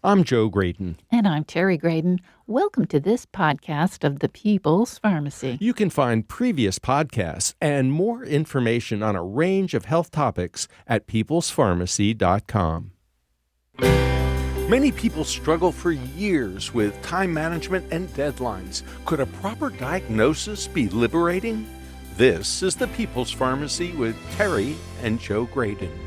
I'm Joe Graydon. And I'm Terry Graydon. Welcome to this podcast of the People's Pharmacy. You can find previous podcasts and more information on a range of health topics at peoplespharmacy.com. Many people struggle for years with time management and deadlines. Could a proper diagnosis be liberating? This is the People's Pharmacy with Terry and Joe Graydon.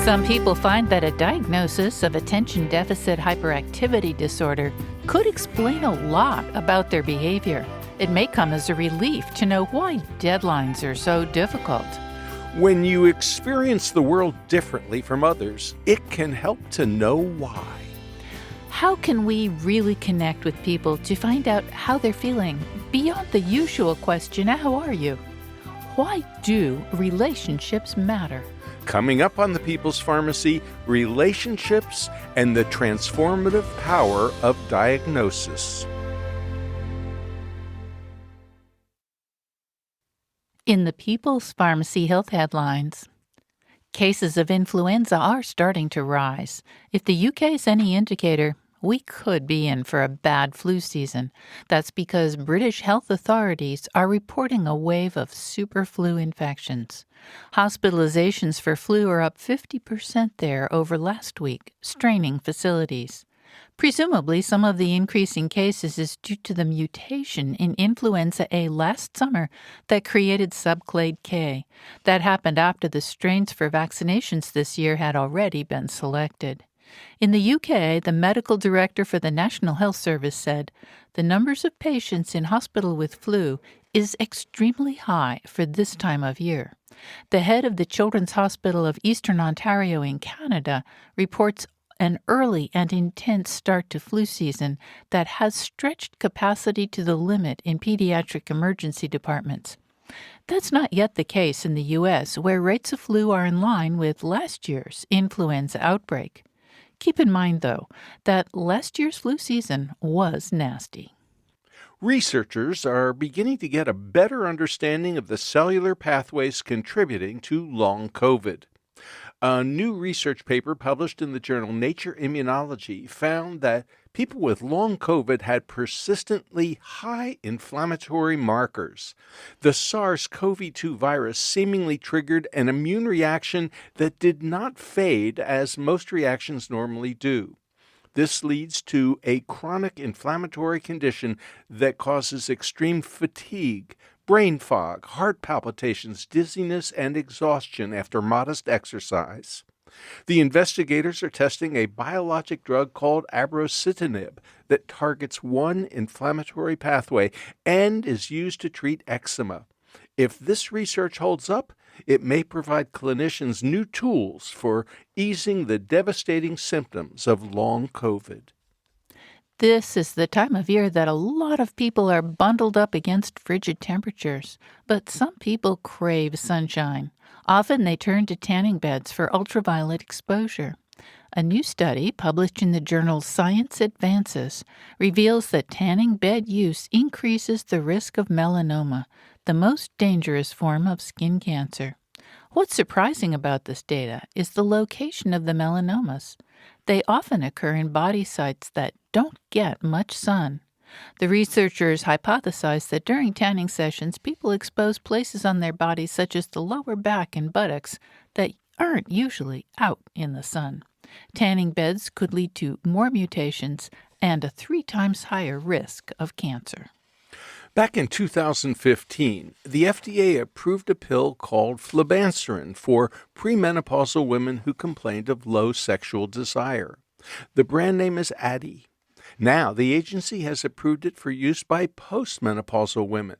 Some people find that a diagnosis of attention deficit hyperactivity disorder could explain a lot about their behavior. It may come as a relief to know why deadlines are so difficult. When you experience the world differently from others, it can help to know why. How can we really connect with people to find out how they're feeling beyond the usual question, how are you? Why do relationships matter? Coming up on the People's Pharmacy, relationships and the transformative power of diagnosis. In the People's Pharmacy Health Headlines, cases of influenza are starting to rise. If the UK is any indicator, we could be in for a bad flu season. That's because British health authorities are reporting a wave of super flu infections. Hospitalizations for flu are up 50% there over last week, straining facilities. Presumably, some of the increasing cases is due to the mutation in influenza A last summer that created subclade K. That happened after the strains for vaccinations this year had already been selected. In the UK, the medical director for the National Health Service said, "The numbers of patients in hospital with flu is extremely high for this time of year." The head of the Children's Hospital of Eastern Ontario in Canada reports an early and intense start to flu season that has stretched capacity to the limit in pediatric emergency departments. That's not yet the case in the U.S., where rates of flu are in line with last year's influenza outbreak. Keep in mind, though, that last year's flu season was nasty. Researchers are beginning to get a better understanding of the cellular pathways contributing to long COVID. A new research paper published in the journal Nature Immunology found that people with long COVID had persistently high inflammatory markers. The SARS-CoV-2 virus seemingly triggered an immune reaction that did not fade as most reactions normally do. This leads to a chronic inflammatory condition that causes extreme fatigue, brain fog, heart palpitations, dizziness, and exhaustion after modest exercise. The investigators are testing a biologic drug called abrocitinib that targets one inflammatory pathway and is used to treat eczema. If this research holds up, it may provide clinicians new tools for easing the devastating symptoms of long COVID. This is the time of year that a lot of people are bundled up against frigid temperatures, but some people crave sunshine. Often they turn to tanning beds for ultraviolet exposure. A new study published in the journal Science Advances reveals that tanning bed use increases the risk of melanoma, the most dangerous form of skin cancer. What's surprising about this data is the location of the melanomas. They often occur in body sites that don't get much sun. The researchers hypothesized that during tanning sessions, people expose places on their bodies such as the lower back and buttocks that aren't usually out in the sun. Tanning beds could lead to more mutations and a 3 times higher risk of cancer. Back in 2015, the FDA approved a pill called flibanserin for premenopausal women who complained of low sexual desire. The brand name is Addyi. Now, the agency has approved it for use by postmenopausal women.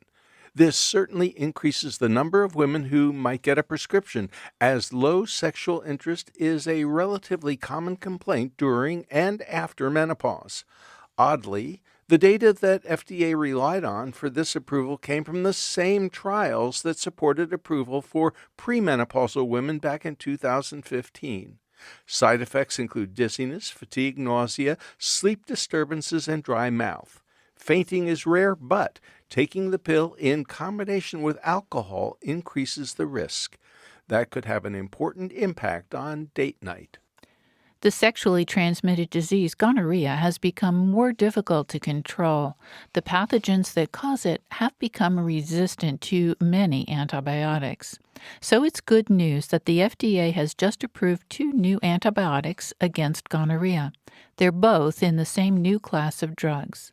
This certainly increases the number of women who might get a prescription, as low sexual interest is a relatively common complaint during and after menopause. Oddly, the data that FDA relied on for this approval came from the same trials that supported approval for premenopausal women back in 2015. Side effects include dizziness, fatigue, nausea, sleep disturbances, and dry mouth. Fainting is rare, but Taking the pill in combination with alcohol increases the risk. That could have an important impact on date night. The sexually transmitted disease gonorrhea has become more difficult to control. The pathogens that cause it have become resistant to many antibiotics. So it's good news that the FDA has just approved two new antibiotics against gonorrhea. They're both in the same new class of drugs.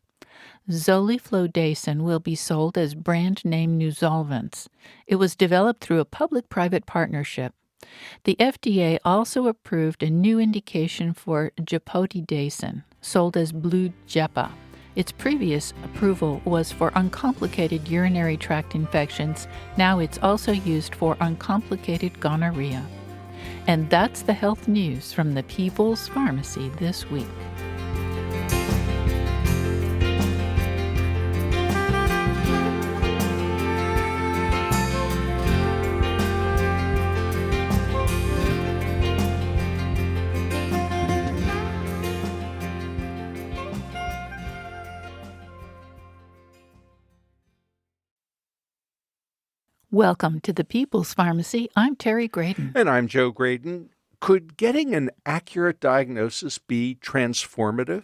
Zoliflodacin will be sold as brand name Nuzolvence. It was developed through a public-private partnership. The FDA also approved a new indication for gepotidacin, sold as Blue Jepa. Its previous approval was for uncomplicated urinary tract infections. Now it's also used for uncomplicated gonorrhea. And that's the health news from the People's Pharmacy this week. Welcome to the People's Pharmacy. I'm Terry Graydon. And I'm Joe Graydon. Could getting an accurate diagnosis be transformative?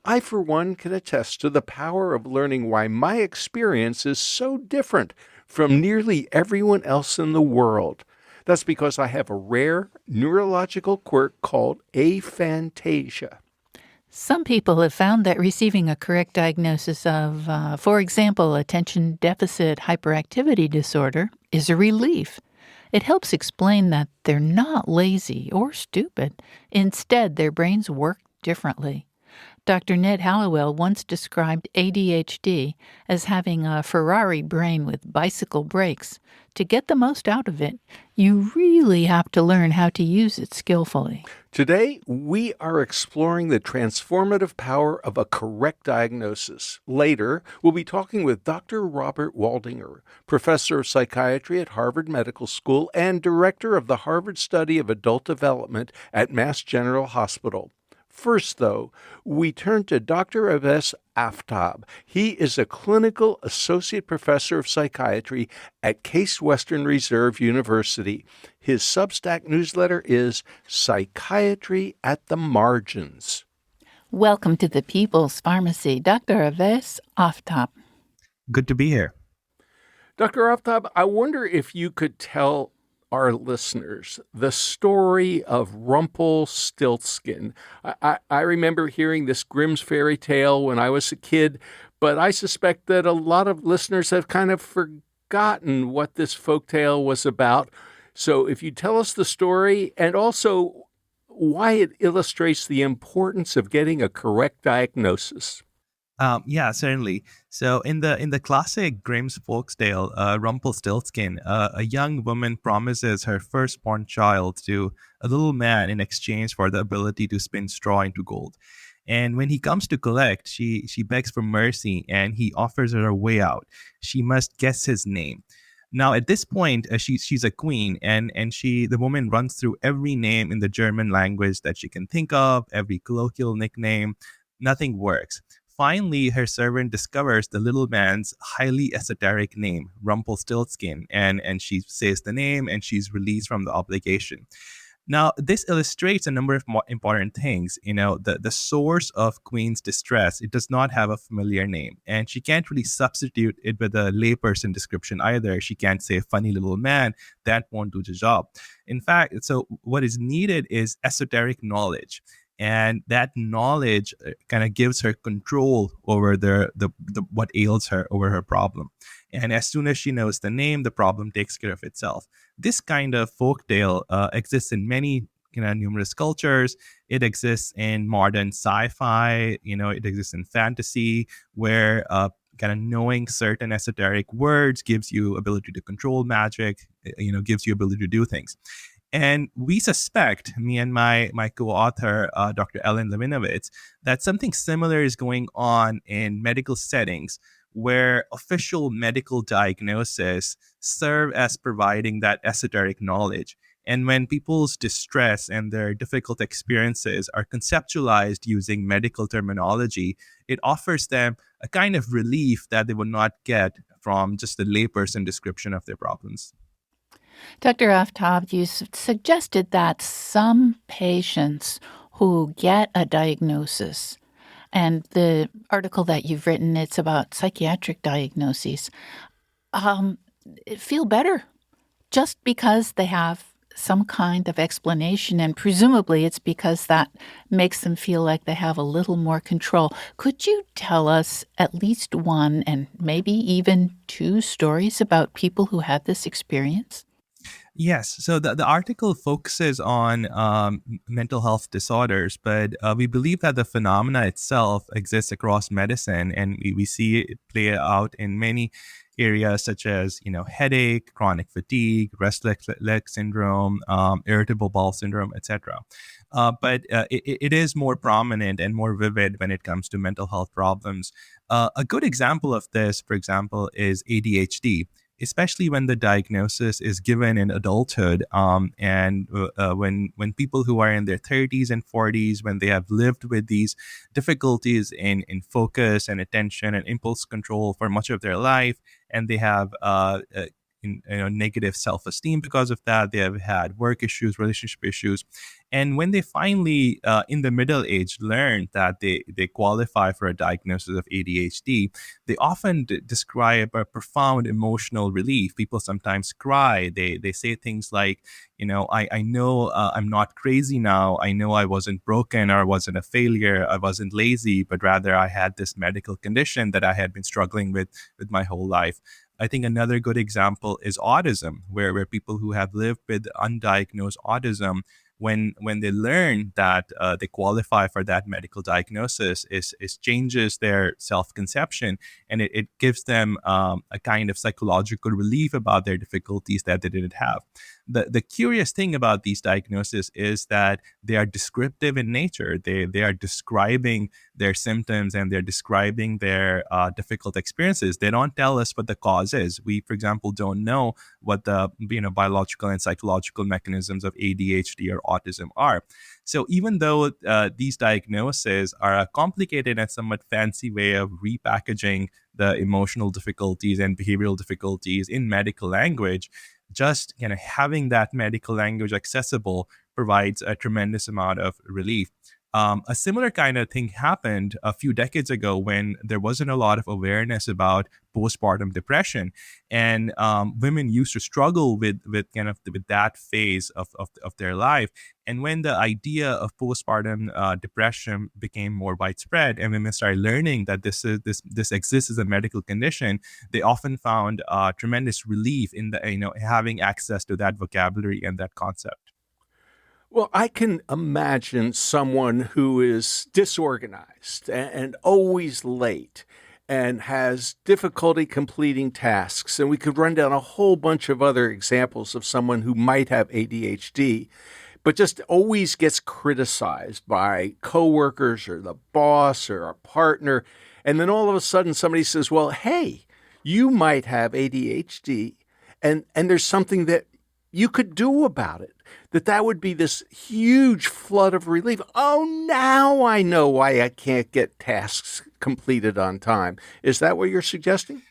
I, for one, can attest to the power of learning why my experience is so different from nearly everyone else in the world. That's because I have a rare neurological quirk called aphantasia. Some people have found that receiving a correct diagnosis of, for example, attention deficit hyperactivity disorder is a relief. It helps explain that they're not lazy or stupid. Instead, their brains work differently. Dr. Ned Hallowell once described ADHD as having a Ferrari brain with bicycle brakes. To get the most out of it, you really have to learn how to use it skillfully. Today, we are exploring the transformative power of a correct diagnosis. Later, we'll be talking with Dr. Robert Waldinger, professor of psychiatry at Harvard Medical School and director of the Harvard Study of Adult Development at Mass General Hospital. First, though, we turn to Dr. Aves Aftab. He is a clinical associate professor of psychiatry at Case Western Reserve University. His Substack newsletter is Psychiatry at the Margins. Welcome to the People's Pharmacy, Dr. Aves Aftab. Good to be here. Dr. Aftab, I wonder if you could tell our listeners the story of Rumpelstiltskin. I remember hearing this Grimm's fairy tale when I was a kid, but I suspect that a lot of listeners have kind of forgotten what this folktale was about. So if you tell us the story and also why it illustrates the importance of getting a correct diagnosis. Yeah, certainly. So in the classic Grimm's folktale, Rumpelstiltskin, a young woman promises her firstborn child to a little man in exchange for the ability to spin straw into gold. And when he comes to collect, she begs for mercy, and he offers her a way out. She must guess his name. Now, at this point, she's a queen, and the woman runs through every name in the German language that she can think of, every colloquial nickname. Nothing works. Finally, her servant discovers the little man's highly esoteric name, Rumpelstiltskin, and she says the name, and she's released from the obligation. Now, this illustrates a number of more important things. You know, the source of Queen's distress, it does not have a familiar name, and she can't really substitute it with a layperson description either. She can't say funny little man. That won't do the job. In fact, so what is needed is esoteric knowledge. And that knowledge kind of gives her control over the what ails her, over her problem. And as soon as she knows the name, the problem takes care of itself. This kind of folktale exists in many numerous cultures. It exists in modern sci-fi. It exists in fantasy, where kind of knowing certain esoteric words gives you ability to control magic. Gives you ability to do things. And we suspect, me and my co-author, Dr. Ellen Levinovitz, that something similar is going on in medical settings where official medical diagnoses serve as providing that esoteric knowledge. And when people's distress and their difficult experiences are conceptualized using medical terminology, it offers them a kind of relief that they would not get from just the layperson description of their problems. Dr. Aftab, you suggested that some patients who get a diagnosis, and the article that you've written, it's about psychiatric diagnoses, um, feel better just because they have some kind of explanation, and presumably it's because that makes them feel like they have a little more control. Could you tell us at least one and maybe even two stories about people who had this experience? Yes. So the article focuses on mental health disorders, but we believe that the phenomena itself exists across medicine, and we see it play out in many areas such as, headache, chronic fatigue, restless leg syndrome, irritable bowel syndrome, etc. But it is more prominent and more vivid when it comes to mental health problems. A good example of this, for example, is ADHD, especially when the diagnosis is given in adulthood, and when people who are in their 30s and 40s, when they have lived with these difficulties in focus and attention and impulse control for much of their life, and they have negative self-esteem because of that. They have had work issues, relationship issues, and when they finally, in the middle age, learn that they qualify for a diagnosis of ADHD, they often describe a profound emotional relief. People sometimes cry. They say things like, I know I'm not crazy now. I know I wasn't broken, or I wasn't a failure. I wasn't lazy, but rather I had this medical condition that I had been struggling with my whole life. I think another good example is autism, where people who have lived with undiagnosed autism, when they learn that they qualify for that medical diagnosis, is changes their self-conception, and it gives them a kind of psychological relief about their difficulties that they didn't have. The curious thing about these diagnoses is that they are descriptive in nature. They are describing their symptoms, and they're describing their difficult experiences. They don't tell us what the cause is. We, for example, don't know what the biological and psychological mechanisms of ADHD or autism are. So even though these diagnoses are a complicated and somewhat fancy way of repackaging the emotional difficulties and behavioral difficulties in medical language, just having that medical language accessible provides a tremendous amount of relief. A similar kind of thing happened a few decades ago when there wasn't a lot of awareness about postpartum depression, and women used to struggle with that phase of their life. And when the idea of postpartum depression became more widespread, and women started learning that this exists as a medical condition, they often found tremendous relief in the having access to that vocabulary and that concept. Well, I can imagine someone who is disorganized and always late and has difficulty completing tasks. And we could run down a whole bunch of other examples of someone who might have ADHD, but just always gets criticized by coworkers or the boss or a partner. And then all of a sudden somebody says, well, hey, you might have ADHD, and there's something that you could do about it. That would be this huge flood of relief. Oh, now I know why I can't get tasks completed on time. Is that what you're suggesting?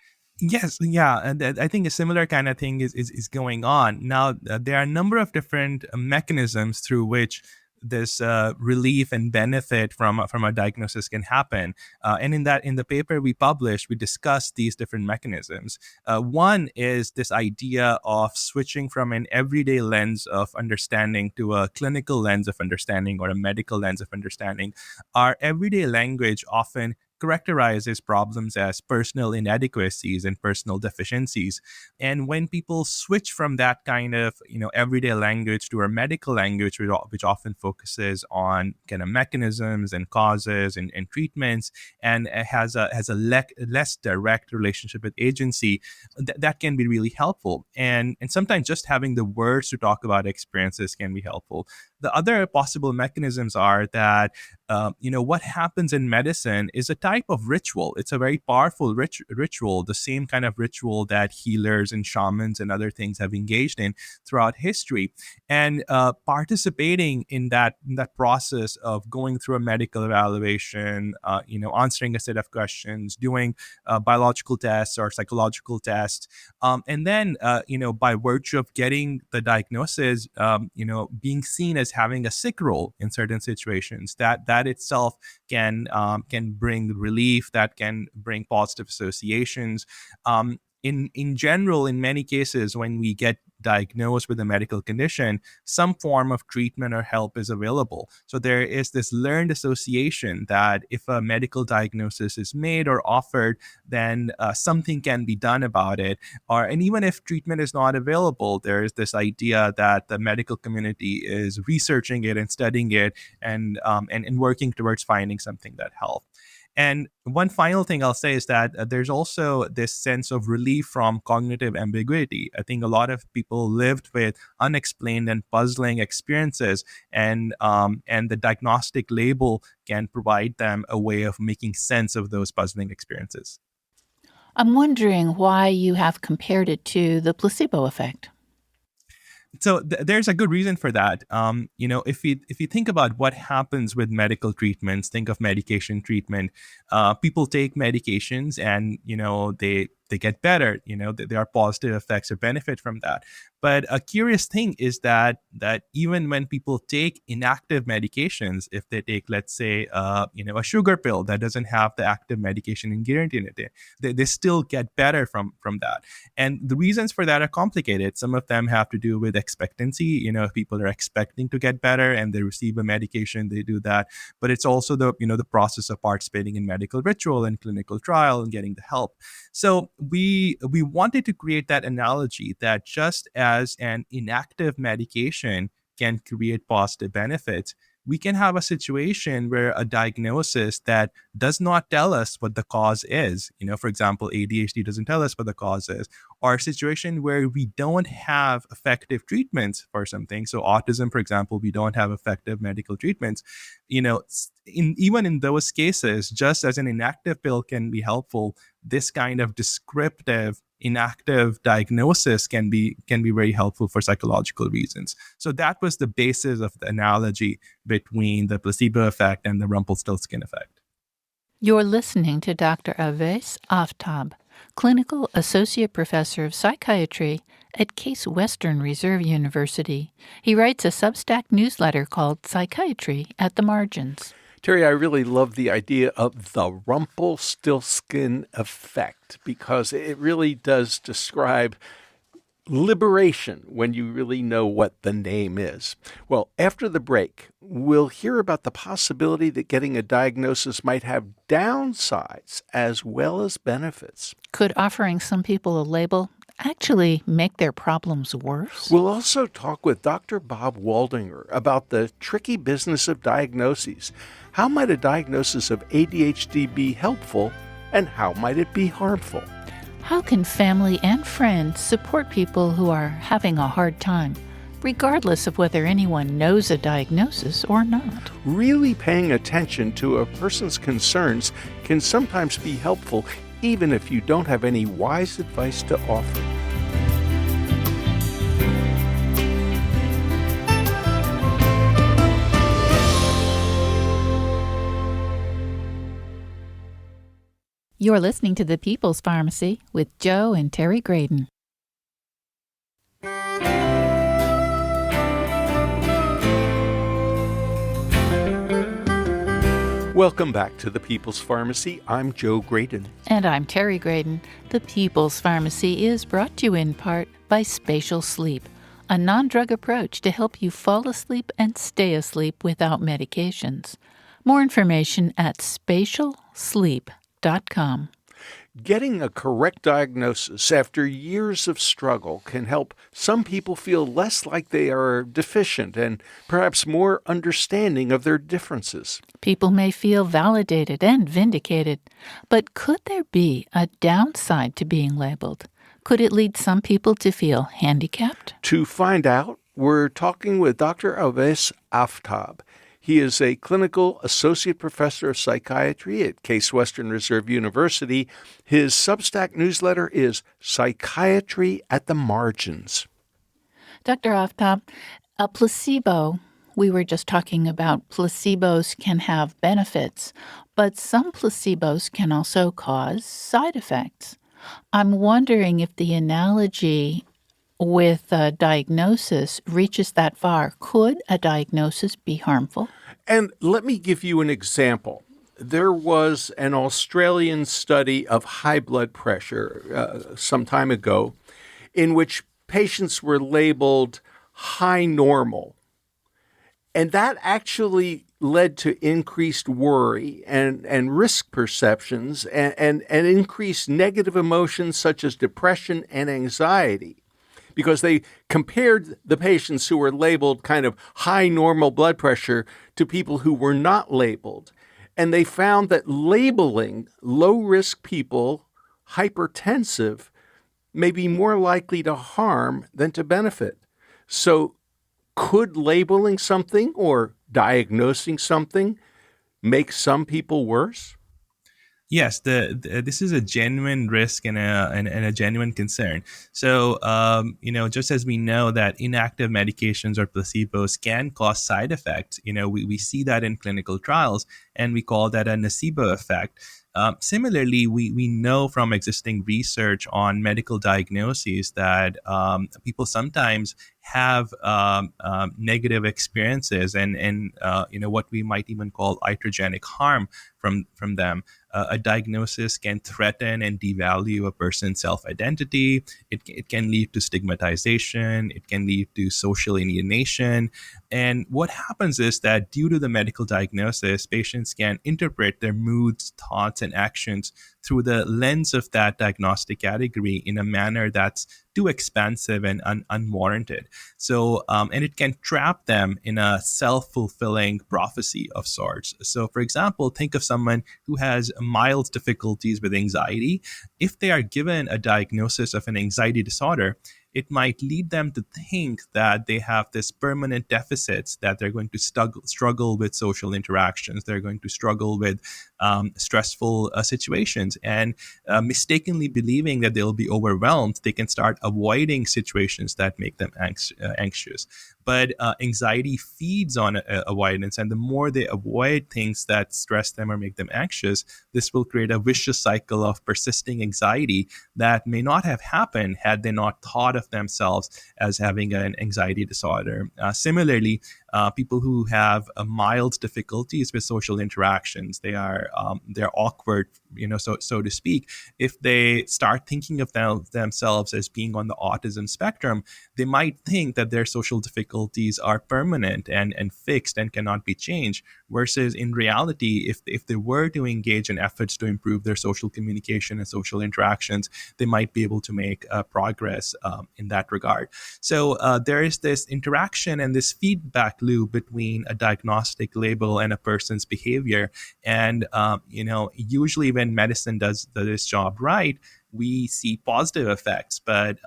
Yes, yeah, and I think a similar kind of thing is going on now. There are a number of different mechanisms through which this relief and benefit from a diagnosis can happen, and in the paper we published, we discussed these different mechanisms. One is this idea of switching from an everyday lens of understanding to a clinical lens of understanding, or a medical lens of understanding. Our everyday language often characterizes problems as personal inadequacies and personal deficiencies. And when people switch from that kind of everyday language to a medical language, which often focuses on kind of mechanisms and causes and treatments, and has a less direct relationship with agency, that can be really helpful. And sometimes just having the words to talk about experiences can be helpful. The other possible mechanisms are that what happens in medicine is a type of ritual. It's a very powerful ritual, the same kind of ritual that healers and shamans and other things have engaged in throughout history. And participating in that process of going through a medical evaluation, answering a set of questions, doing biological tests or psychological tests, and then by virtue of getting the diagnosis, being seen as having a sick role in certain situations, that itself can bring relief, that can bring positive associations. In general, in many cases, when we get diagnosed with a medical condition, some form of treatment or help is available. So there is this learned association that if a medical diagnosis is made or offered, then something can be done about it. And even if treatment is not available, there is this idea that the medical community is researching it and studying it, and working towards finding something that helps. And one final thing I'll say is that there's also this sense of relief from cognitive ambiguity. I think a lot of people lived with unexplained and puzzling experiences, and the diagnostic label can provide them a way of making sense of those puzzling experiences. I'm wondering why you have compared it to the placebo effect. So there's a good reason for that. If you think about what happens with medical treatments, think of medication treatment. People take medications, and they get better. There are positive effects or benefit from that. But a curious thing is that even when people take inactive medications, if they take, let's say, a sugar pill that doesn't have the active medication ingredient in it, they still get better from that. And the reasons for that are complicated. Some of them have to do with expectancy. If people are expecting to get better and they receive a medication, they do that. But it's also the process of participating in medical ritual and clinical trial and getting the help. So we wanted to create that analogy that just as an inactive medication can create positive benefits, we can have a situation where a diagnosis that does not tell us what the cause is, for example, ADHD doesn't tell us what the cause is, or a situation where we don't have effective treatments for something. So autism, for example, we don't have effective medical treatments. Even in those cases, just as an inactive pill can be helpful, this kind of descriptive inactive diagnosis can be very helpful for psychological reasons. So that was the basis of the analogy between the placebo effect and the Rumpelstiltskin effect. You're listening to Dr. Awais Aftab, Clinical Associate Professor of Psychiatry at Case Western Reserve University. He writes a Substack newsletter called Psychiatry at the Margins. Terry, I really love the idea of the Rumpelstiltskin effect because it really does describe liberation when you really know what the name is. Well, after the break, we'll hear about the possibility that getting a diagnosis might have downsides as well as benefits. Could offering some people a label actually make their problems worse? We'll also talk with Dr. Bob Waldinger about the tricky business of diagnoses. How might a diagnosis of ADHD be helpful, and how might it be harmful? How can family and friends support people who are having a hard time, regardless of whether anyone knows a diagnosis or not? Really paying attention to a person's concerns can sometimes be helpful, even if you don't have any wise advice to offer. You're listening to The People's Pharmacy with Joe and Terry Graydon. Welcome back to The People's Pharmacy. I'm Joe Graydon. And I'm Terry Graydon. The People's Pharmacy is brought to you in part by Spatial Sleep, a non-drug approach to help you fall asleep and stay asleep without medications. More information at spatialsleep.com. Getting a correct diagnosis after years of struggle can help some people feel less like they are deficient and perhaps more understanding of their differences. People may feel validated and vindicated, but could there be a downside to being labeled? Could it lead some people to feel handicapped? To find out, we're talking with Dr. Awais Aftab. He is a clinical associate professor of psychiatry at Case Western Reserve University. His Substack newsletter is Psychiatry at the Margins. Dr. Offtop, a placebo, we were just talking about placebos can have benefits, but some placebos can also cause side effects. I'm wondering if the analogy with a diagnosis reaches that far. Could a diagnosis be harmful? And let me give you an example. There was an Australian study of high blood pressure some time ago in which patients were labeled high normal. And that actually led to increased worry and risk perceptions and increased negative emotions such as depression and anxiety, because they compared the patients who were labeled kind of high normal blood pressure to people who were not labeled. And they found that labeling low-risk people hypertensive may be more likely to harm than to benefit. So could labeling something or diagnosing something make some people worse? Yes, this is a genuine risk and a genuine concern. So, just as we know that inactive medications or placebos can cause side effects, we see that in clinical trials, and we call that a nocebo effect. Similarly, we know from existing research on medical diagnoses that people sometimes have negative experiences and what we might even call iatrogenic harm from them. A diagnosis can threaten and devalue a person's self-identity. It can lead to stigmatization. It can lead to social alienation. And what happens is that due to the medical diagnosis, patients can interpret their moods, thoughts, and actions through the lens of that diagnostic category in a manner that's too expansive and unwarranted. So, and it can trap them in a self-fulfilling prophecy of sorts. So, for example, think of someone who has mild difficulties with anxiety. If they are given a diagnosis of an anxiety disorder, it might lead them to think that they have this permanent deficits, that they're going to struggle with social interactions, they're going to struggle with stressful situations, and mistakenly believing that they'll be overwhelmed, they can start avoiding situations that make them anxious. But anxiety feeds on avoidance, and the more they avoid things that stress them or make them anxious, this will create a vicious cycle of persisting anxiety that may not have happened had they not thought of themselves as having an anxiety disorder. Similarly, people who have mild difficulties with social interactions, they're awkward, so to speak. If they start thinking of themselves as being on the autism spectrum, they might think that their social difficulties are permanent and fixed and cannot be changed. Versus in reality, if they were to engage in efforts to improve their social communication and social interactions, they might be able to make progress in that regard. So there is this interaction and this feedback loop between a diagnostic label and a person's behavior. And usually when medicine does this job right, we see positive effects. But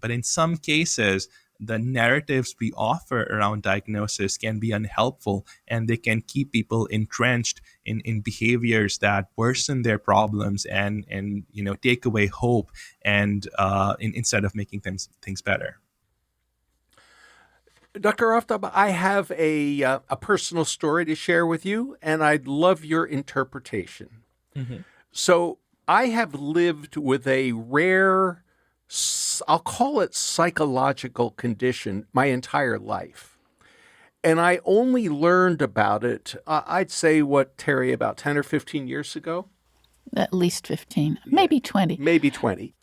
in some cases, the narratives we offer around diagnosis can be unhelpful, and they can keep people entrenched in behaviors that worsen their problems and take away hope and instead of making things better. Dr. Oftab, I have a personal story to share with you, and I'd love your interpretation. Mm-hmm. So I have lived with a rare, I'll call it psychological condition my entire life. And I only learned about it, I'd say, Terry, about 10 or 15 years ago? At least 15, maybe 20. Maybe 20.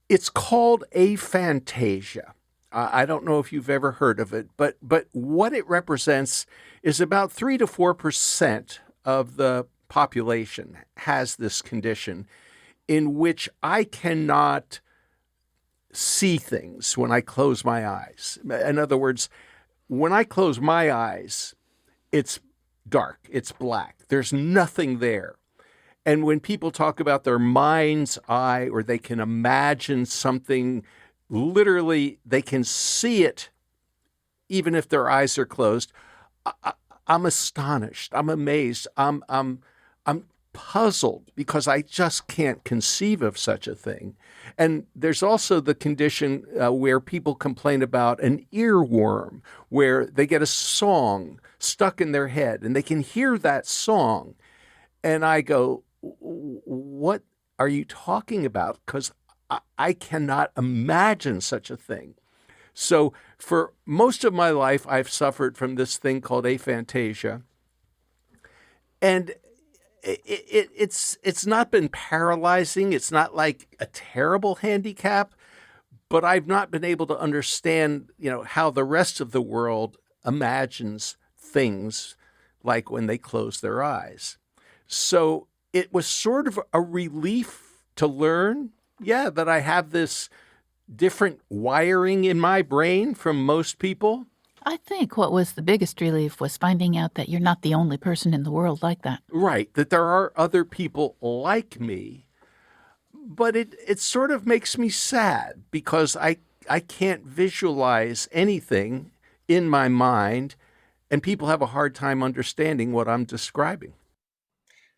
It's called aphantasia. I don't know if you've ever heard of it, but what it represents is about 3 to 4% of the population has this condition in which I cannot see things when I close my eyes. In other words, when I close my eyes, it's dark, it's black. There's nothing there. And when people talk about their mind's eye or they can imagine something, literally they can see it even if their eyes are closed. I'm astonished. I'm amazed. I'm puzzled because I just can't conceive of such a thing. And there's also the condition where people complain about an earworm, where they get a song stuck in their head and they can hear that song. And I go, what are you talking about? Because I cannot imagine such a thing. So, for most of my life, I've suffered from this thing called aphantasia. And it's not been paralyzing. It's not like a terrible handicap, but I've not been able to understand, how the rest of the world imagines things like when they close their eyes. So it was sort of a relief to learn, yeah, that I have this different wiring in my brain from most people. I think what was the biggest relief was finding out that you're not the only person in the world like that. Right, that there are other people like me, but it sort of makes me sad because I can't visualize anything in my mind, and people have a hard time understanding what I'm describing.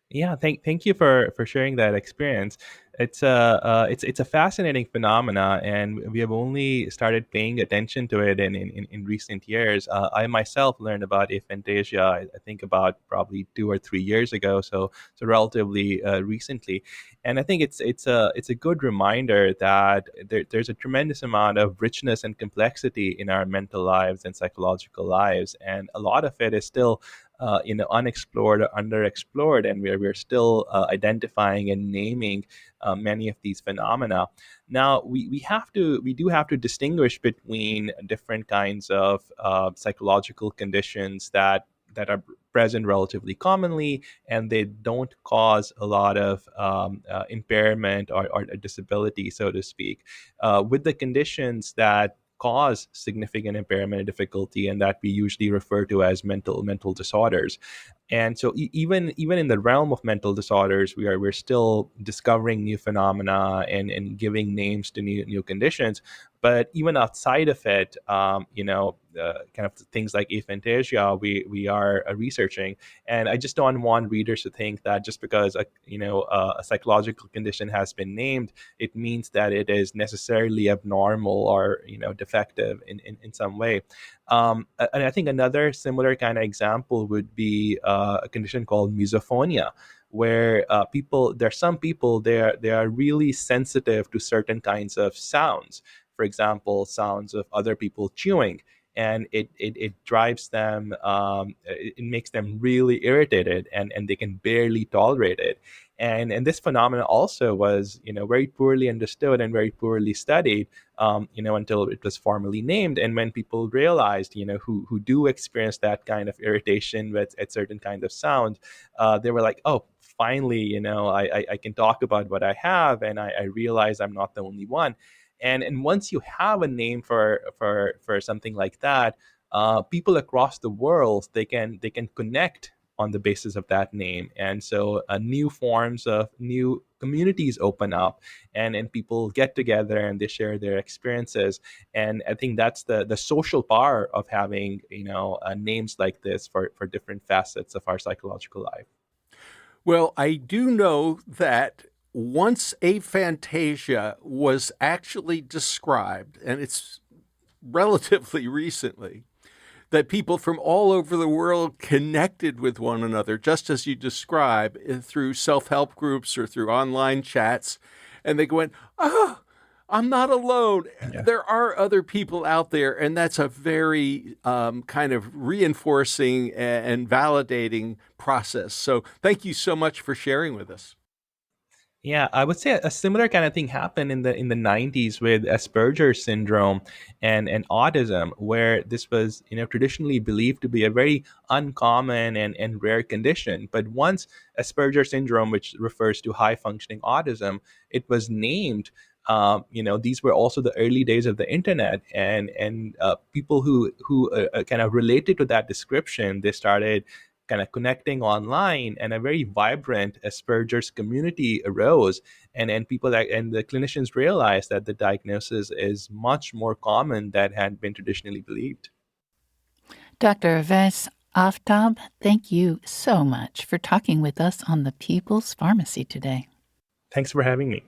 Yeah, thank you for sharing that experience. It's a fascinating phenomena, and we have only started paying attention to it in recent years. I myself learned about aphantasia, I think about probably 2 or 3 years ago, so relatively recently. And I think it's a good reminder that there's a tremendous amount of richness and complexity in our mental lives and psychological lives, and a lot of it is still unexplored or underexplored, and we're still identifying and naming many of these phenomena. Now we do have to distinguish between different kinds of psychological conditions that are present relatively commonly, and they don't cause a lot of impairment or disability, so to speak, with the conditions that cause significant impairment and difficulty, and that we usually refer to as mental disorders. And so even in the realm of mental disorders, we're still discovering new phenomena and giving names to new conditions. But even outside of it, kind of things like aphantasia, we are researching. And I just don't want readers to think that just because a psychological condition has been named, it means that it is necessarily abnormal or defective in some way. And I think another similar kind of example would be a condition called misophonia, where there are some people they are really sensitive to certain kinds of sounds. For example, sounds of other people chewing, and it drives them. It makes them really irritated, and they can barely tolerate it. And this phenomenon also was very poorly understood and very poorly studied, until it was formally named. And when people realized, who do experience that kind of irritation with at certain kind of sound, they were like, oh, finally, I can talk about what I have, and I realize I'm not the only one. And once you have a name for something like that, people across the world they can connect on the basis of that name. And so new forms of new communities open up, and people get together and they share their experiences. And I think that's the social power of having names like this for different facets of our psychological life. Well, I do know that once aphantasia was actually described, and it's relatively recently, that people from all over the world connected with one another, just as you describe, through self help groups or through online chats. And they went, oh, I'm not alone. Yeah. There are other people out there. And that's a very kind of reinforcing and validating process. So thank you so much for sharing with us. Yeah, I would say a similar kind of thing happened in the 90s with Asperger's syndrome and autism, where this was traditionally believed to be a very uncommon and rare condition. But once Asperger's syndrome, which refers to high functioning autism, it was named. These were also the early days of the internet, and people who kind of related to that description, they started kind of connecting online, and a very vibrant Asperger's community arose. And the clinicians realized that the diagnosis is much more common than had been traditionally believed. Dr. Vess, Aftab, thank you so much for talking with us on the People's Pharmacy today. Thanks for having me.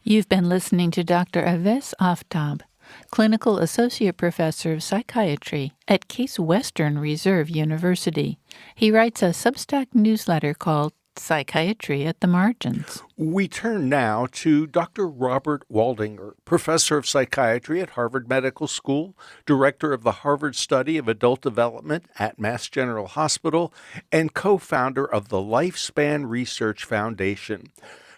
You've been listening to Dr. Aves Aftab, Clinical Associate Professor of Psychiatry at Case Western Reserve University. He writes a Substack newsletter called Psychiatry at the Margins. We turn now to Dr. Robert Waldinger, professor of psychiatry at Harvard Medical School, director of the Harvard Study of Adult Development at Mass General Hospital, and co-founder of the Lifespan Research Foundation.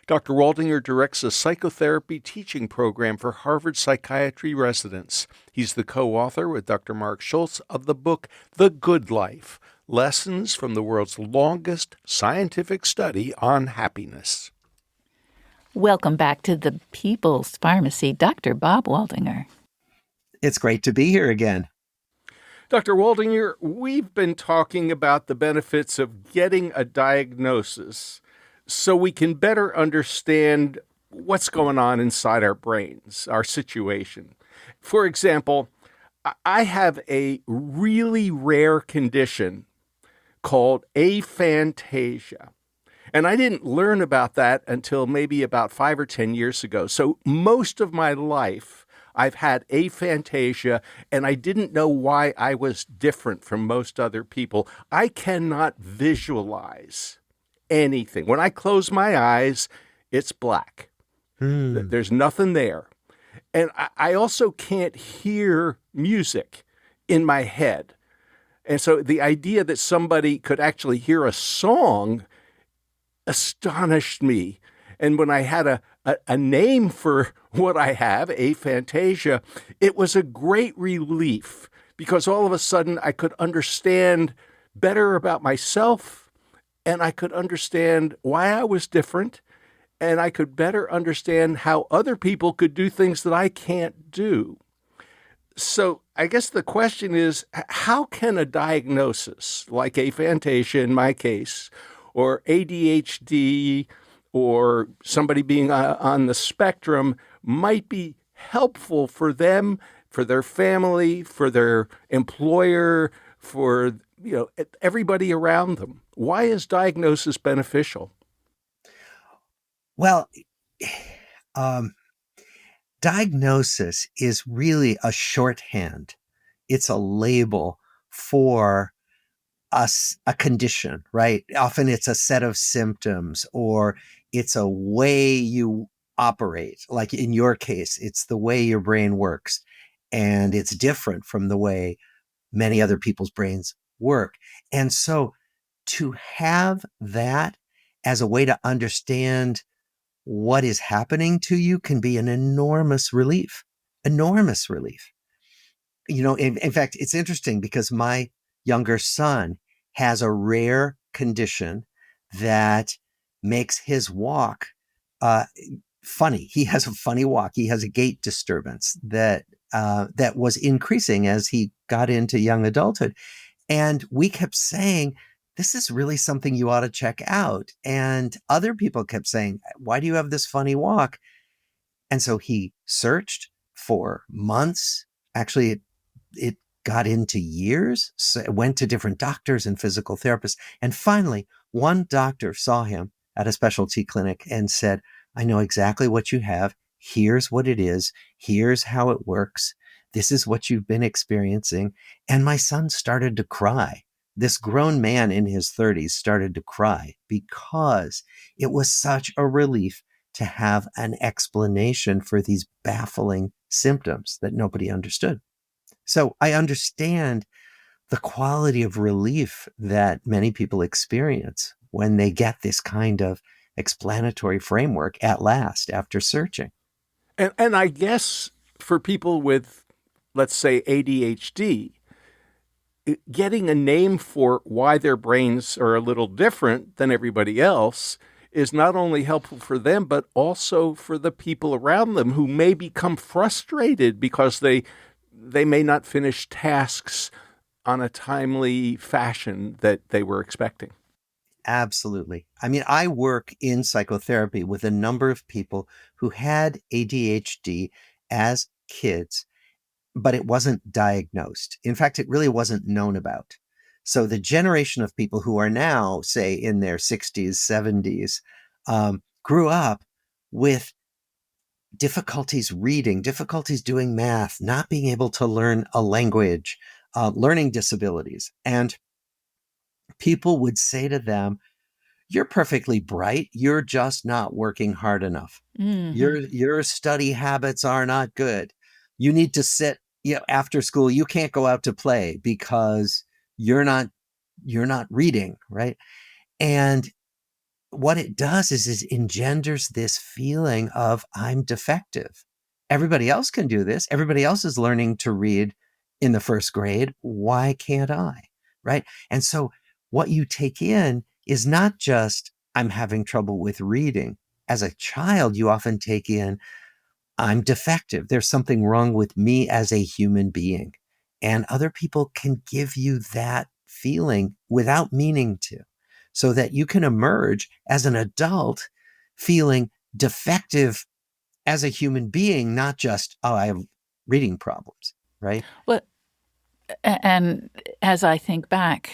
Dr. Waldinger directs a psychotherapy teaching program for Harvard psychiatry residents. He's the co-author with Dr. Mark Schultz of the book The Good Life: Lessons from the World's Longest Scientific Study on Happiness. Welcome back to the People's Pharmacy, Dr. Bob Waldinger. It's great to be here again. Dr. Waldinger, we've been talking about the benefits of getting a diagnosis so we can better understand what's going on inside our brains, our situation. For example, I have a really rare condition called aphantasia. And I didn't learn about that until maybe about 5 or 10 years ago. So most of my life, I've had aphantasia, and I didn't know why I was different from most other people. I cannot visualize anything. When I close my eyes, it's black. There's nothing there. And I also can't hear music in my head. And so the idea that somebody could actually hear a song astonished me. And when I had a name for what I have, aphantasia, it was a great relief because all of a sudden I could understand better about myself, and I could understand why I was different, and I could better understand how other people could do things that I can't do. So I guess the question is, how can a diagnosis like aphantasia in my case, or ADHD, or somebody being on the spectrum might be helpful for them, for their family, for their employer, for everybody around them? Why is diagnosis beneficial? Well, diagnosis is really a shorthand. It's a label for a condition, right? Often it's a set of symptoms, or it's a way you operate. Like in your case, it's the way your brain works, and it's different from the way many other people's brains work. And so to have that as a way to understand what is happening to you can be an enormous relief. Enormous relief. In fact, it's interesting because my younger son has a rare condition that makes his walk funny. He has a funny walk. He has a gait disturbance that was increasing as he got into young adulthood. And we kept saying, this is really something you ought to check out. And other people kept saying, why do you have this funny walk? And so he searched for months. Actually, it got into years, so went to different doctors and physical therapists. And finally, one doctor saw him at a specialty clinic and said, I know exactly what you have. Here's what it is. Here's how it works. This is what you've been experiencing. And my son started to cry. This grown man in his 30s started to cry because it was such a relief to have an explanation for these baffling symptoms that nobody understood. So I understand the quality of relief that many people experience when they get this kind of explanatory framework at last after searching. And I guess for people with, let's say, ADHD, getting a name for why their brains are a little different than everybody else is not only helpful for them, but also for the people around them who may become frustrated because they may not finish tasks on a timely fashion that they were expecting. Absolutely. I mean, I work in psychotherapy with a number of people who had ADHD as kids, but it wasn't diagnosed. In fact, it really wasn't known about. So the generation of people who are now, say, in their 60s, 70s, grew up with difficulties reading, difficulties doing math, not being able to learn a language, learning disabilities. And people would say to them, "You're perfectly bright. You're just not working hard enough. Hmm. Your study habits are not good. You need to sit, after school. You can't go out to play because you're not you're not reading, right?" And what it does is it engenders this feeling of I'm defective. Everybody else can do this. Everybody else is learning to read in the first grade. Why can't I? Right. And so what you take in is not just I'm having trouble with reading. As a child, you often take in I'm defective. There's something wrong with me as a human being. And other people can give you that feeling without meaning to, so that you can emerge as an adult feeling defective as a human being, not just, oh, I have reading problems, right? Well, and as I think back,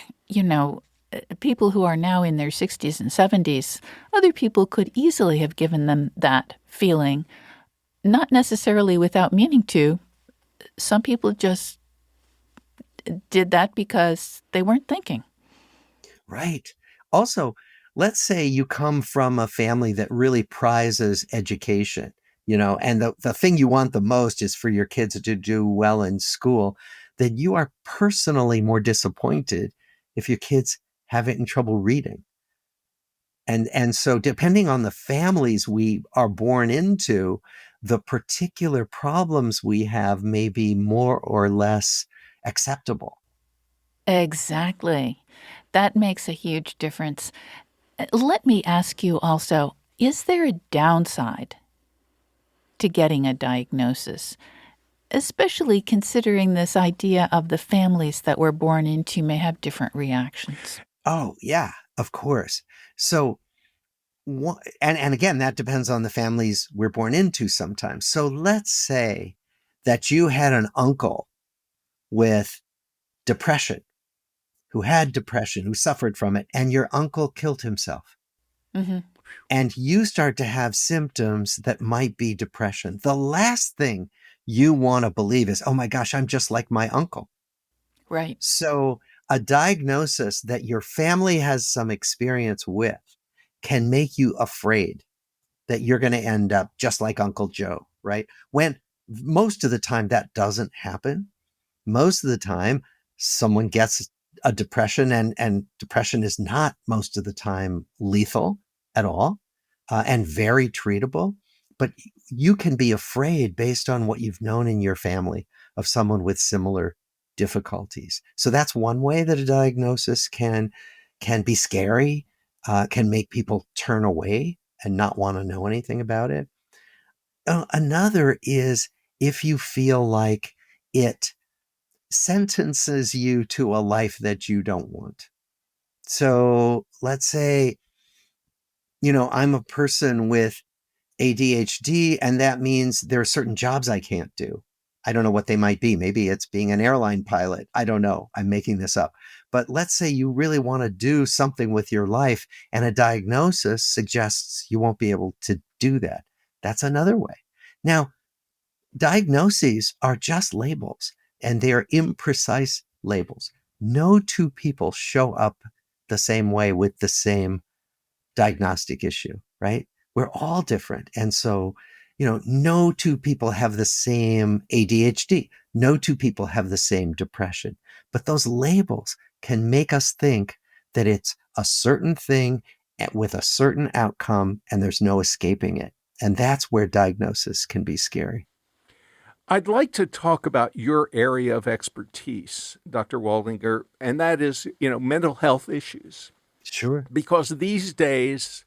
people who are now in their 60s and 70s, other people could easily have given them that feeling, not necessarily without meaning to. Some people just did that because they weren't thinking. Right. Also, let's say you come from a family that really prizes education, and the thing you want the most is for your kids to do well in school, then you are personally more disappointed if your kids having trouble reading. And so depending on the families we are born into, the particular problems we have may be more or less acceptable. Exactly. That makes a huge difference. Let me ask you also, is there a downside to getting a diagnosis, especially considering this idea of the families that we're born into may have different reactions? Oh, yeah, of course. So and again, that depends on the families we're born into sometimes. So let's say that you had an uncle with depression, who had depression, who suffered from it, and your uncle killed himself. Hmm. And you start to have symptoms that might be depression. The last thing you want to believe is, oh my gosh, I'm just like my uncle. Right. So a diagnosis that your family has some experience with can make you afraid that you're going to end up just like Uncle Joe, right? When most of the time that doesn't happen. Most of the time, someone gets a depression, and depression is not most of the time lethal at all, and very treatable. But you can be afraid based on what you've known in your family of someone with similar difficulties. So that's one way that a diagnosis can be scary, can make people turn away and not want to know anything about it. Another is if you feel like it sentences you to a life that you don't want. So let's say, I'm a person with ADHD, and that means there are certain jobs I can't do. I don't know what they might be. Maybe it's being an airline pilot. I don't know. I'm making this up. But let's say you really want to do something with your life, and a diagnosis suggests you won't be able to do that. That's another way. Now, diagnoses are just labels, and they are imprecise labels. No two people show up the same way with the same diagnostic issue, right? We're all different. And so, no two people have the same ADHD. No two people have the same depression. But those labels can make us think that it's a certain thing with a certain outcome, and there's no escaping it. And that's where diagnosis can be scary. I'd like to talk about your area of expertise, Dr. Waldinger, and that is, mental health issues. Sure. Because these days,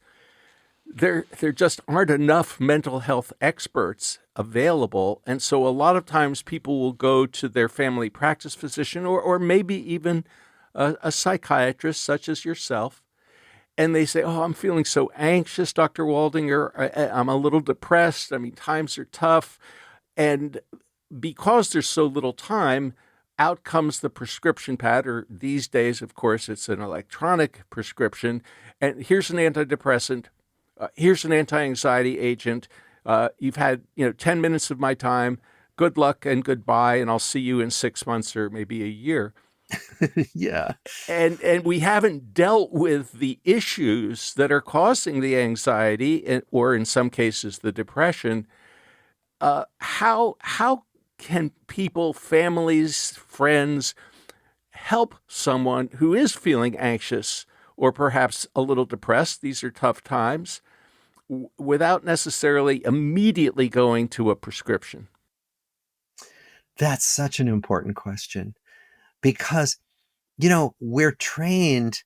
there just aren't enough mental health experts available. And so a lot of times people will go to their family practice physician or maybe even a psychiatrist such as yourself. And they say, oh, I'm feeling so anxious, Dr. Waldinger. I'm a little depressed. I mean, times are tough. And because there's so little time, out comes the prescription pad, or these days, of course, it's an electronic prescription, and here's an antidepressant, here's an anti-anxiety agent. You've had 10 minutes of my time. Good luck and goodbye, and I'll see you in 6 months or maybe a year. Yeah. And we haven't dealt with the issues that are causing the anxiety, or in some cases the depression. How can people, families, friends, help someone who is feeling anxious or perhaps a little depressed? These are tough times, without necessarily immediately going to a prescription. That's such an important question because, we're trained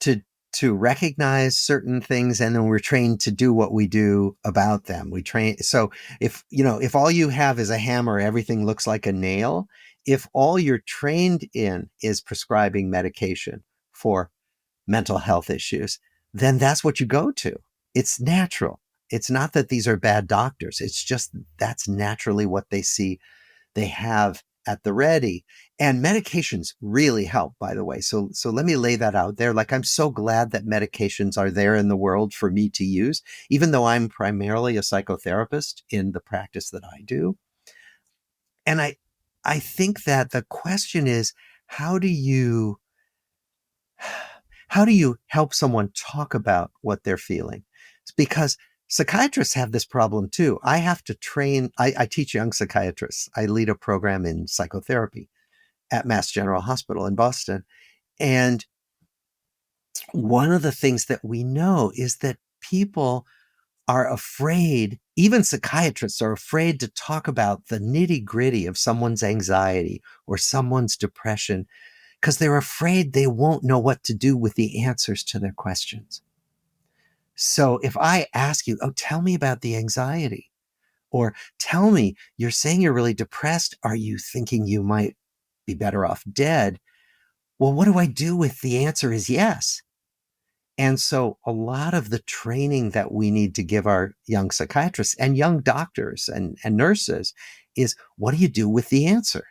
to recognize certain things, and then we're trained to do what we do about them. So if all you have is a hammer, everything looks like a nail. If all you're trained in is prescribing medication for mental health issues, then that's what you go to. It's natural. It's not that these are bad doctors. It's just that's naturally what they see they have at the ready. And medications really help, by the way. So let me lay that out there. Like, I'm so glad that medications are there in the world for me to use, even though I'm primarily a psychotherapist in the practice that I do. And I think that the question is, how do you help someone talk about what they're feeling? It's because psychiatrists have this problem too. I have to train, I teach young psychiatrists. I lead a program in psychotherapy at Mass General Hospital in Boston. And one of the things that we know is that people are afraid, even psychiatrists are afraid to talk about the nitty-gritty of someone's anxiety or someone's depression, because they're afraid they won't know what to do with the answers to their questions. So if I ask you, tell me about the anxiety, or tell me, you're saying you're really depressed. Are you thinking you might be better off dead? Well, what do I do if the answer is yes? And so a lot of the training that we need to give our young psychiatrists and young doctors and nurses is, what do you do with the answer?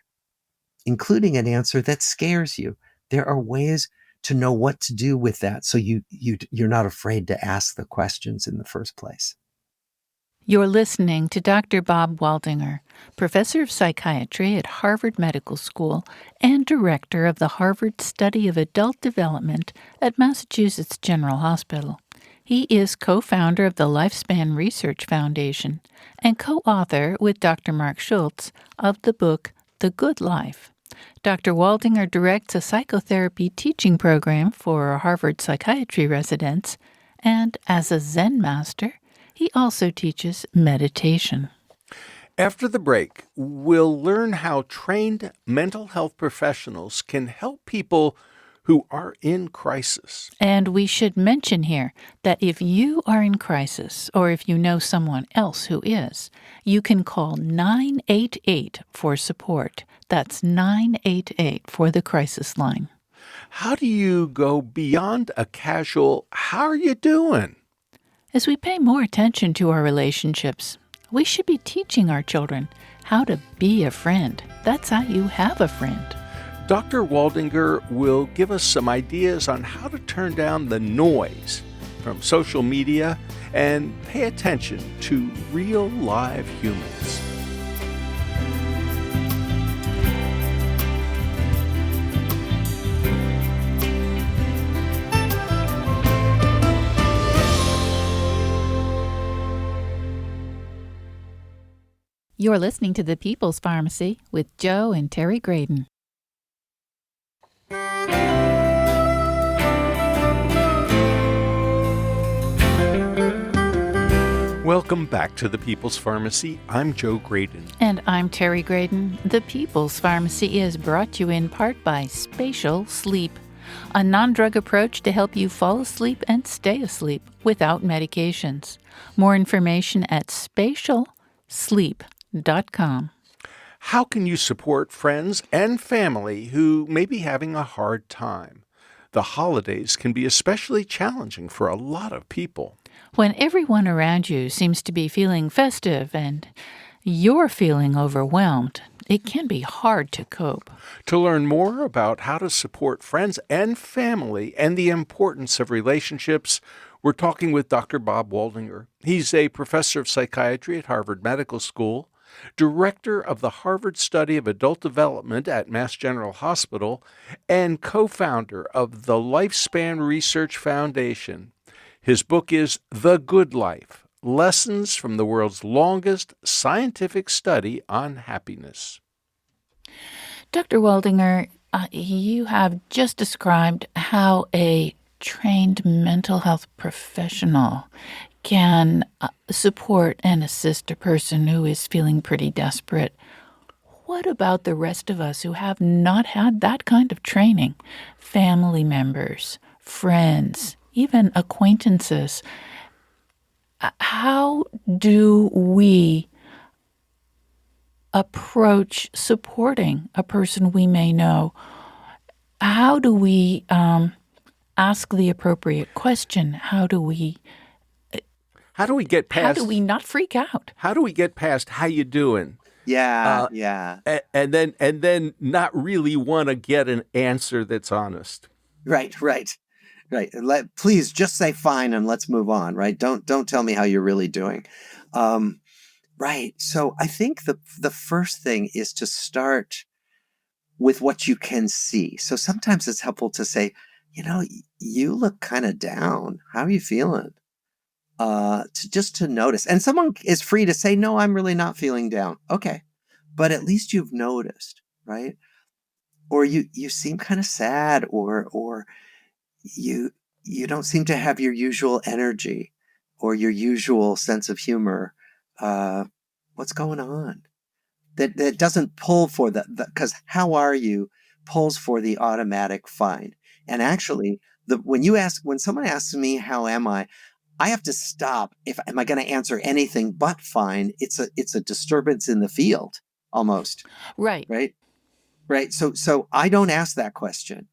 Including an answer that scares you. There are ways to know what to do with that, so you're not afraid to ask the questions in the first place. You're listening to Dr. Bob Waldinger, professor of psychiatry at Harvard Medical School and director of the Harvard Study of Adult Development at Massachusetts General Hospital. He is co-founder of the Lifespan Research Foundation and co-author with Dr. Mark Schultz of the book The Good Life. Dr. Waldinger directs a psychotherapy teaching program for Harvard psychiatry residents, and as a Zen master, he also teaches meditation. After the break, we'll learn how trained mental health professionals can help people who are in crisis. And we should mention here that if you are in crisis, or if you know someone else who is, you can call 988 for support. That's 988 for the crisis line. How do you go beyond a casual, "How are you doing?" As we pay more attention to our relationships, we should be teaching our children how to be a friend. That's how you have a friend. Dr. Waldinger will give us some ideas on how to turn down the noise from social media and pay attention to real live humans. You're listening to The People's Pharmacy with Joe and Terry Graydon. Welcome back to the People's Pharmacy. I'm Joe Graydon. And I'm Terry Graydon. The People's Pharmacy is brought to you in part by Spatial Sleep, a non-drug approach to help you fall asleep and stay asleep without medications. More information at spatialsleep.com. How can you support friends and family who may be having a hard time? The holidays can be especially challenging for a lot of people. When everyone around you seems to be feeling festive and you're feeling overwhelmed, it can be hard to cope. To learn more about how to support friends and family and the importance of relationships, we're talking with Dr. Bob Waldinger. He's a professor of psychiatry at Harvard Medical School, director of the Harvard Study of Adult Development at Mass General Hospital, and co-founder of the Lifespan Research Foundation. His book is The Good Life: Lessons from the World's Longest Scientific Study on Happiness. Dr. Waldinger, you have just described how a trained mental health professional can support and assist a person who is feeling pretty desperate. What about the rest of us who have not had that kind of training? Family members, friends, even acquaintances. How do we approach supporting a person we may know? How do we ask the appropriate question? How do we get past? How do we not freak out? How do we get past "How you doing"? Yeah. And then not really want to get an answer that's honest. Right. Please just say fine and let's move on. Right. Don't tell me how you're really doing. Right. So I think the first thing is to start with what you can see. So sometimes it's helpful to say, you look kind of down. How are you feeling? To notice. And someone is free to say, no, I'm really not feeling down. Okay. But at least you've noticed, right? Or you seem kind of sad, or you don't seem to have your usual energy or your usual sense of humor. What's going on? That doesn't pull for because how are you pulls for the automatic fine. And actually, when someone asks me how am I have to stop. Am I going to answer anything but fine? It's a disturbance in the field almost. Right. So I don't ask that question.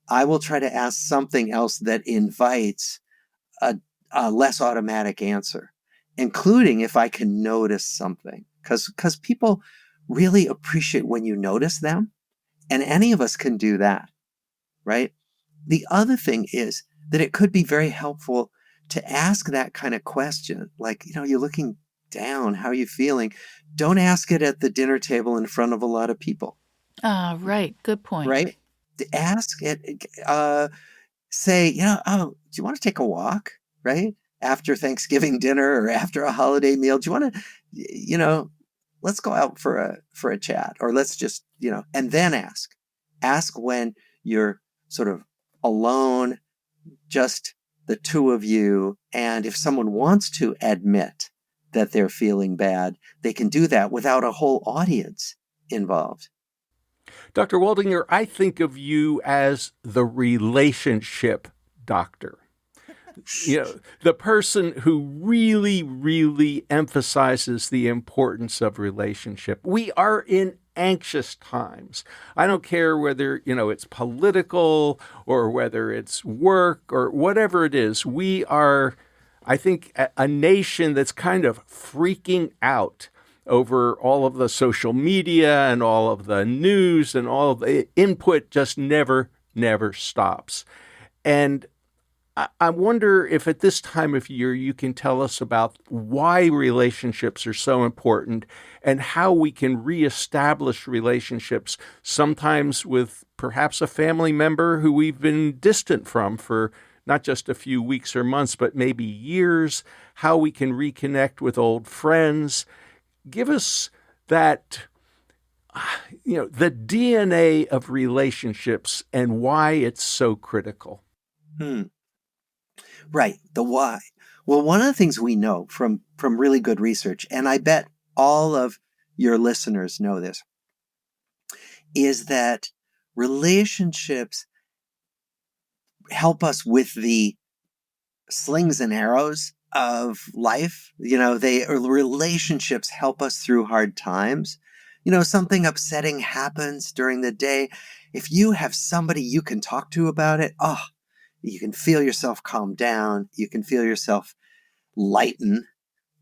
I will try to ask something else that invites a less automatic answer, including if I can notice something, because people really appreciate when you notice them, and any of us can do that, right? The other thing is that it could be very helpful to ask that kind of question, like, you're looking down, how are you feeling? Don't ask it at the dinner table in front of a lot of people. Right. Good point. Right? To ask it, say, do you want to take a walk? Right? After Thanksgiving dinner or after a holiday meal, do you want to, let's go out for a chat, or let's just, and then ask when you're sort of alone, just the two of you. And if someone wants to admit that they're feeling bad, they can do that without a whole audience involved. Dr. Waldinger, I think of you as the relationship doctor. The person who really, really emphasizes the importance of relationship. We are in anxious times. I don't care whether, it's political or whether it's work or whatever it is. We are, I think, a nation that's kind of freaking out over all of the social media and all of the news, and all of the input just never stops. And I wonder if at this time of year you can tell us about why relationships are so important and how we can reestablish relationships, sometimes with perhaps a family member who we've been distant from for not just a few weeks or months, but maybe years, how we can reconnect with old friends. Give us that, the DNA of relationships and why it's so critical. Right. The why. Well, one of the things we know from really good research, and I bet all of your listeners know this, is that relationships help us with the slings and arrows of life. Relationships help us through hard times. Something upsetting happens during the day. If you have somebody you can talk to about it, you can feel yourself calm down. You can feel yourself lighten.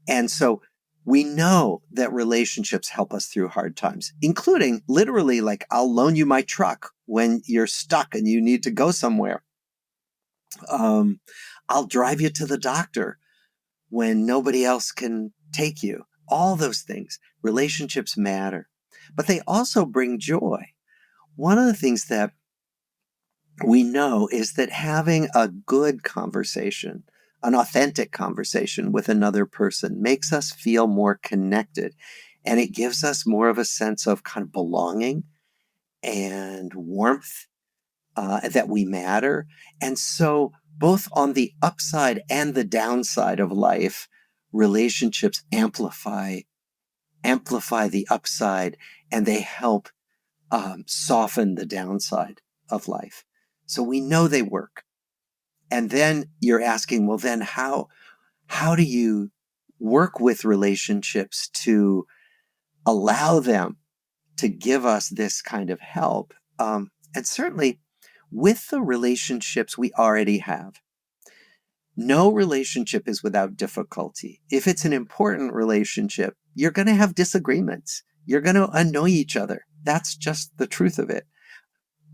And so We know that relationships help us through hard times, including literally, like, I'll loan you my truck when you're stuck and you need to go somewhere. I'll drive you to the doctor when nobody else can take you. All those things. Relationships matter, but they also bring joy. One of the things that we know is that having a good conversation, an authentic conversation with another person, makes us feel more connected. And it gives us more of a sense of kind of belonging and warmth, that we matter. And so, both on the upside and the downside of life, relationships amplify the upside, and they help soften the downside of life. So we know they work. And then you're asking, well, then how do you work with relationships to allow them to give us this kind of help? And certainly with the relationships we already have, no relationship is without difficulty. If it's an important relationship, you're going to have disagreements. You're going to annoy each other. That's just the truth of it.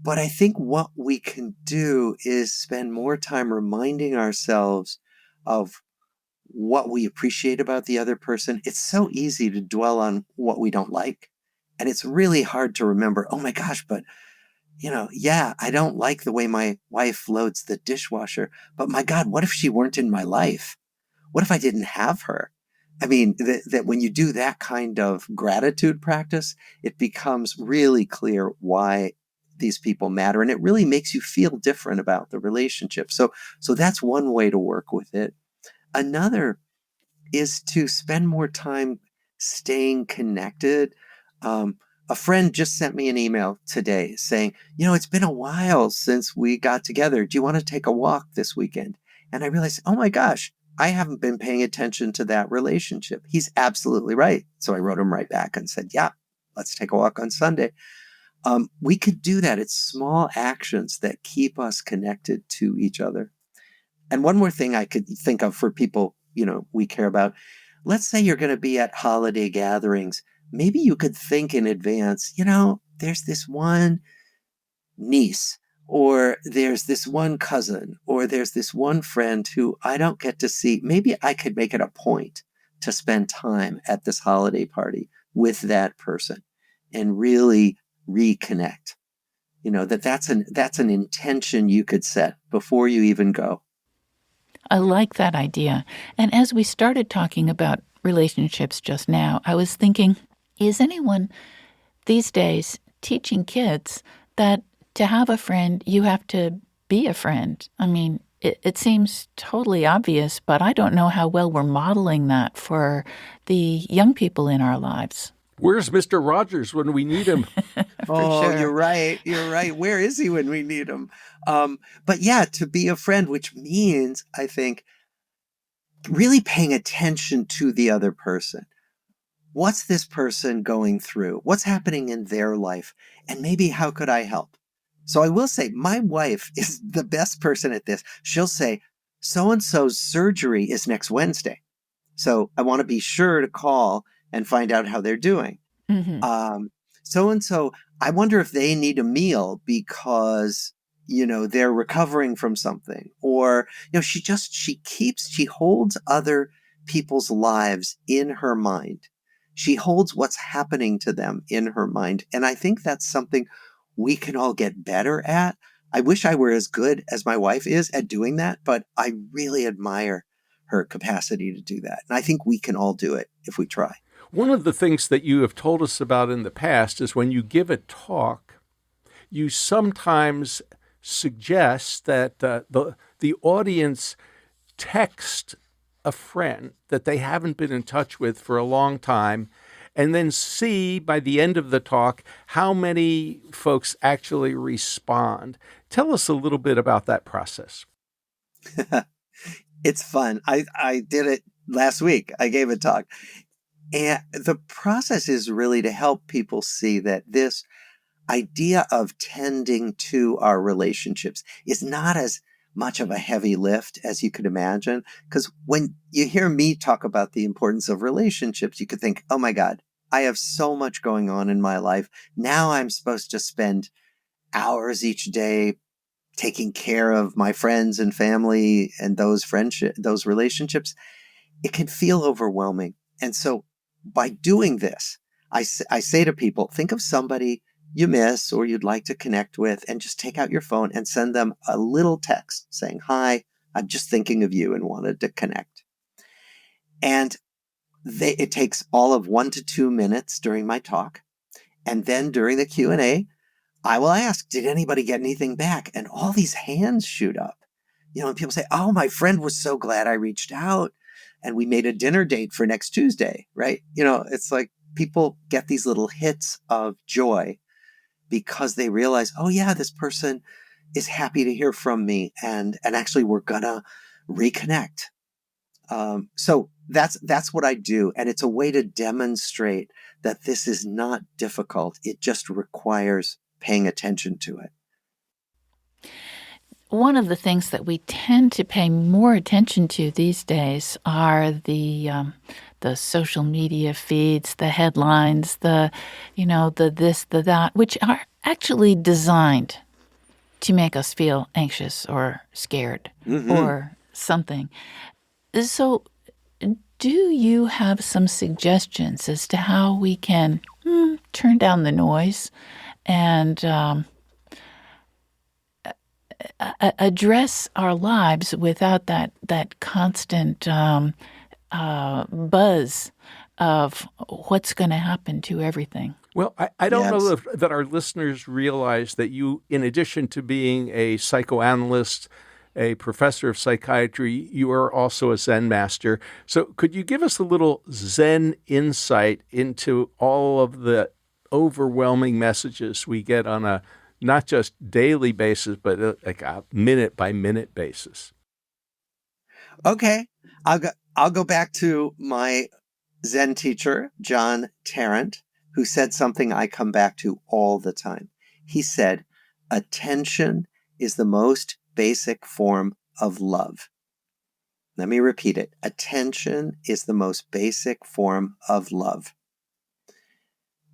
But I think what we can do is spend more time reminding ourselves of what we appreciate about the other person. It's so easy to dwell on what we don't like. And it's really hard to remember, oh my gosh, but yeah, I don't like the way my wife loads the dishwasher, but my God, what if she weren't in my life? What if I didn't have her? I mean, that when you do that kind of gratitude practice, it becomes really clear why these people matter, and it really makes you feel different about the relationship. So that's one way to work with it. Another is to spend more time staying connected. A friend just sent me an email today saying, it's been a while since we got together. Do you want to take a walk this weekend? And I realized, oh my gosh, I haven't been paying attention to that relationship. He's absolutely right. So I wrote him right back and said, yeah, let's take a walk on Sunday. We could do that. It's small actions that keep us connected to each other. And one more thing I could think of for people, we care about. Let's say you're going to be at holiday gatherings. Maybe you could think in advance, there's this one niece, or there's this one cousin, or there's this one friend who I don't get to see. Maybe I could make it a point to spend time at this holiday party with that person and really reconnect. That's an intention you could set before you even go. I like that idea. And as we started talking about relationships just now, I was thinking, is anyone these days teaching kids that to have a friend, you have to be a friend? I mean, it seems totally obvious, but I don't know how well we're modeling that for the young people in our lives. Where's Mr. Rogers when we need him? Oh, sure. you're right. You're right. Where is he when we need him? But yeah, to be a friend, which means, I think, really paying attention to the other person. What's this person going through? What's happening in their life? And maybe how could I help? So I will say my wife is the best person at this. She'll say, so-and-so's surgery is next Wednesday. So I want to be sure to call and find out how they're doing. Mm-hmm. So-and-so, I wonder if they need a meal because, they're recovering from something. Or, she holds other people's lives in her mind. She holds what's happening to them in her mind. And I think that's something we can all get better at. I wish I were as good as my wife is at doing that, but I really admire her capacity to do that. And I think we can all do it if we try. One of the things that you have told us about in the past is when you give a talk, you sometimes suggest that the audience text a friend that they haven't been in touch with for a long time, and then see by the end of the talk how many folks actually respond. Tell us a little bit about that process. It's fun. I did it last week. I gave a talk. And the process is really to help people see that this idea of tending to our relationships is not as much of a heavy lift, as you could imagine. Because when you hear me talk about the importance of relationships, you could think, oh my God, I have so much going on in my life. Now I'm supposed to spend hours each day taking care of my friends and family and those relationships. It can feel overwhelming. And so by doing this, I say to people, think of somebody you miss or you'd like to connect with, and just take out your phone and send them a little text saying, hi, I'm just thinking of you and wanted to connect. And it takes all of 1 to 2 minutes during my talk. And then during the Q&A, I will ask, did anybody get anything back? And all these hands shoot up. And people say, oh, my friend was so glad I reached out and we made a dinner date for next Tuesday, right? It's like people get these little hits of joy because they realize, oh yeah, this person is happy to hear from me, and actually we're gonna reconnect. So that's what I do, and it's a way to demonstrate that this is not difficult. It just requires paying attention to it. One of the things that we tend to pay more attention to these days are the social media feeds, the headlines, the this, the that, which are actually designed to make us feel anxious or scared or something. So, do you have some suggestions as to how we can turn down the noise and address our lives without that constant buzz of what's going to happen to everything? Well, I don't know Yes. that our listeners realize that you, in addition to being a psychoanalyst, a professor of psychiatry, you are also a Zen master. So could you give us a little Zen insight into all of the overwhelming messages we get on a not just daily basis, but like a minute by minute basis? Okay. I'll go back to my Zen teacher, John Tarrant, who said something I come back to all the time. He said, attention is the most basic form of love. Let me repeat it. Attention is the most basic form of love.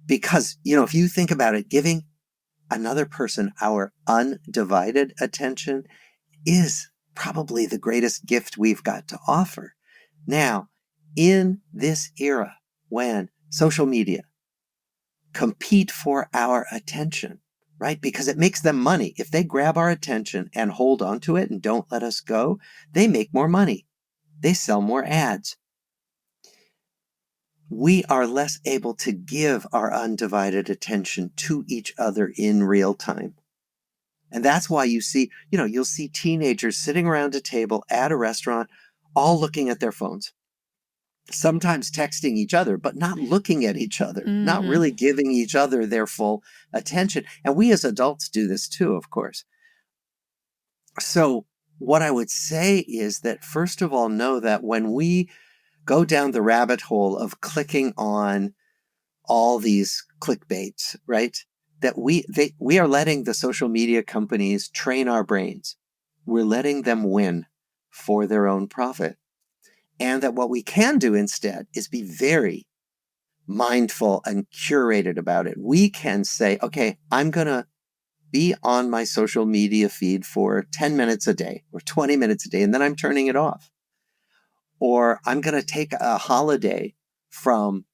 Because, if you think about it, giving another person our undivided attention is probably the greatest gift we've got to offer. Now, in this era when social media compete for our attention, right? Because it makes them money. If they grab our attention and hold on to it and don't let us go, they make more money. They sell more ads. We are less able to give our undivided attention to each other in real time. And that's why you'll see teenagers sitting around a table at a restaurant, all looking at their phones, sometimes texting each other, but not looking at each other, not really giving each other their full attention. And we as adults do this too, of course. So what I would say is that, first of all, know that when we go down the rabbit hole of clicking on all these clickbaits, right? That we are letting the social media companies train our brains. We're letting them win for their own profit. And that what we can do instead is be very mindful and curated about it. We can say, okay, I'm going to be on my social media feed for 10 minutes a day or 20 minutes a day, and then I'm turning it off. Or I'm going to take a holiday from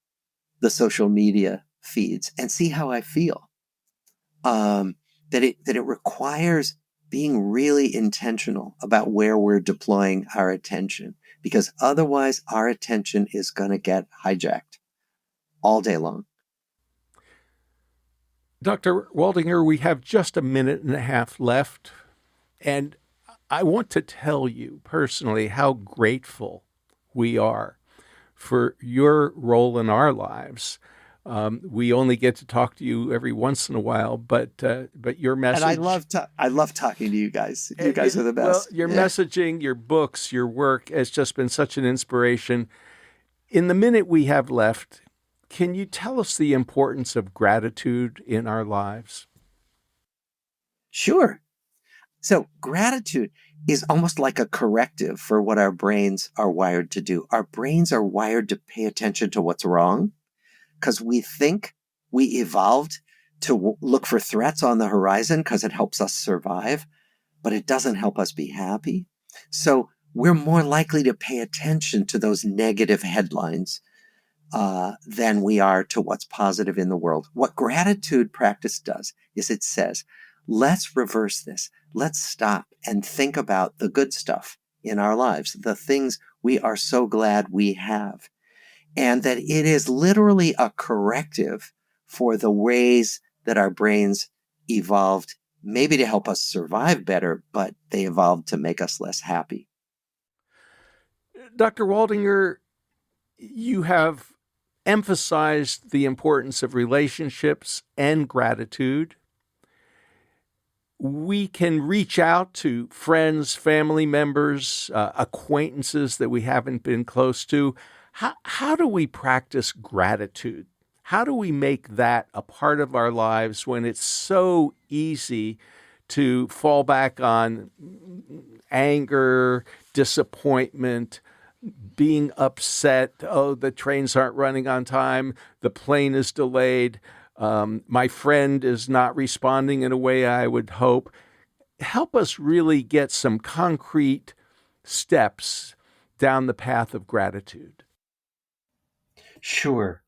the social media feeds and see how I feel. That it requires being really intentional about where we're deploying our attention, because otherwise our attention is going to get hijacked all day long. Dr. Waldinger, we have just a minute and a half left, and I want to tell you personally how grateful we are for your role in our lives. We only get to talk to you every once in a while, but your message. And I love talking to you guys. You guys are the best. Well, your messaging, your books, your work has just been such an inspiration. In the minute we have left, can you tell us the importance of gratitude in our lives? Sure. So gratitude is almost like a corrective for what our brains are wired to do. Our brains are wired to pay attention to what's wrong because we think we evolved to look for threats on the horizon because it helps us survive, but it doesn't help us be happy. So we're more likely to pay attention to those negative headlines than we are to what's positive in the world. What gratitude practice does is it says, let's reverse this. Let's stop and think about the good stuff in our lives, the things we are so glad we have. And that it is literally a corrective for the ways that our brains evolved, maybe to help us survive better, but they evolved to make us less happy. Dr. Waldinger, you have emphasized the importance of relationships and gratitude. We can reach out to friends, family members, acquaintances that we haven't been close to. How do we practice gratitude? How do we make that a part of our lives when it's so easy to fall back on anger, disappointment, being upset? Oh, the trains aren't running on time. The plane is delayed. My friend is not responding in a way I would hope. Help us really get some concrete steps down the path of gratitude. Sure.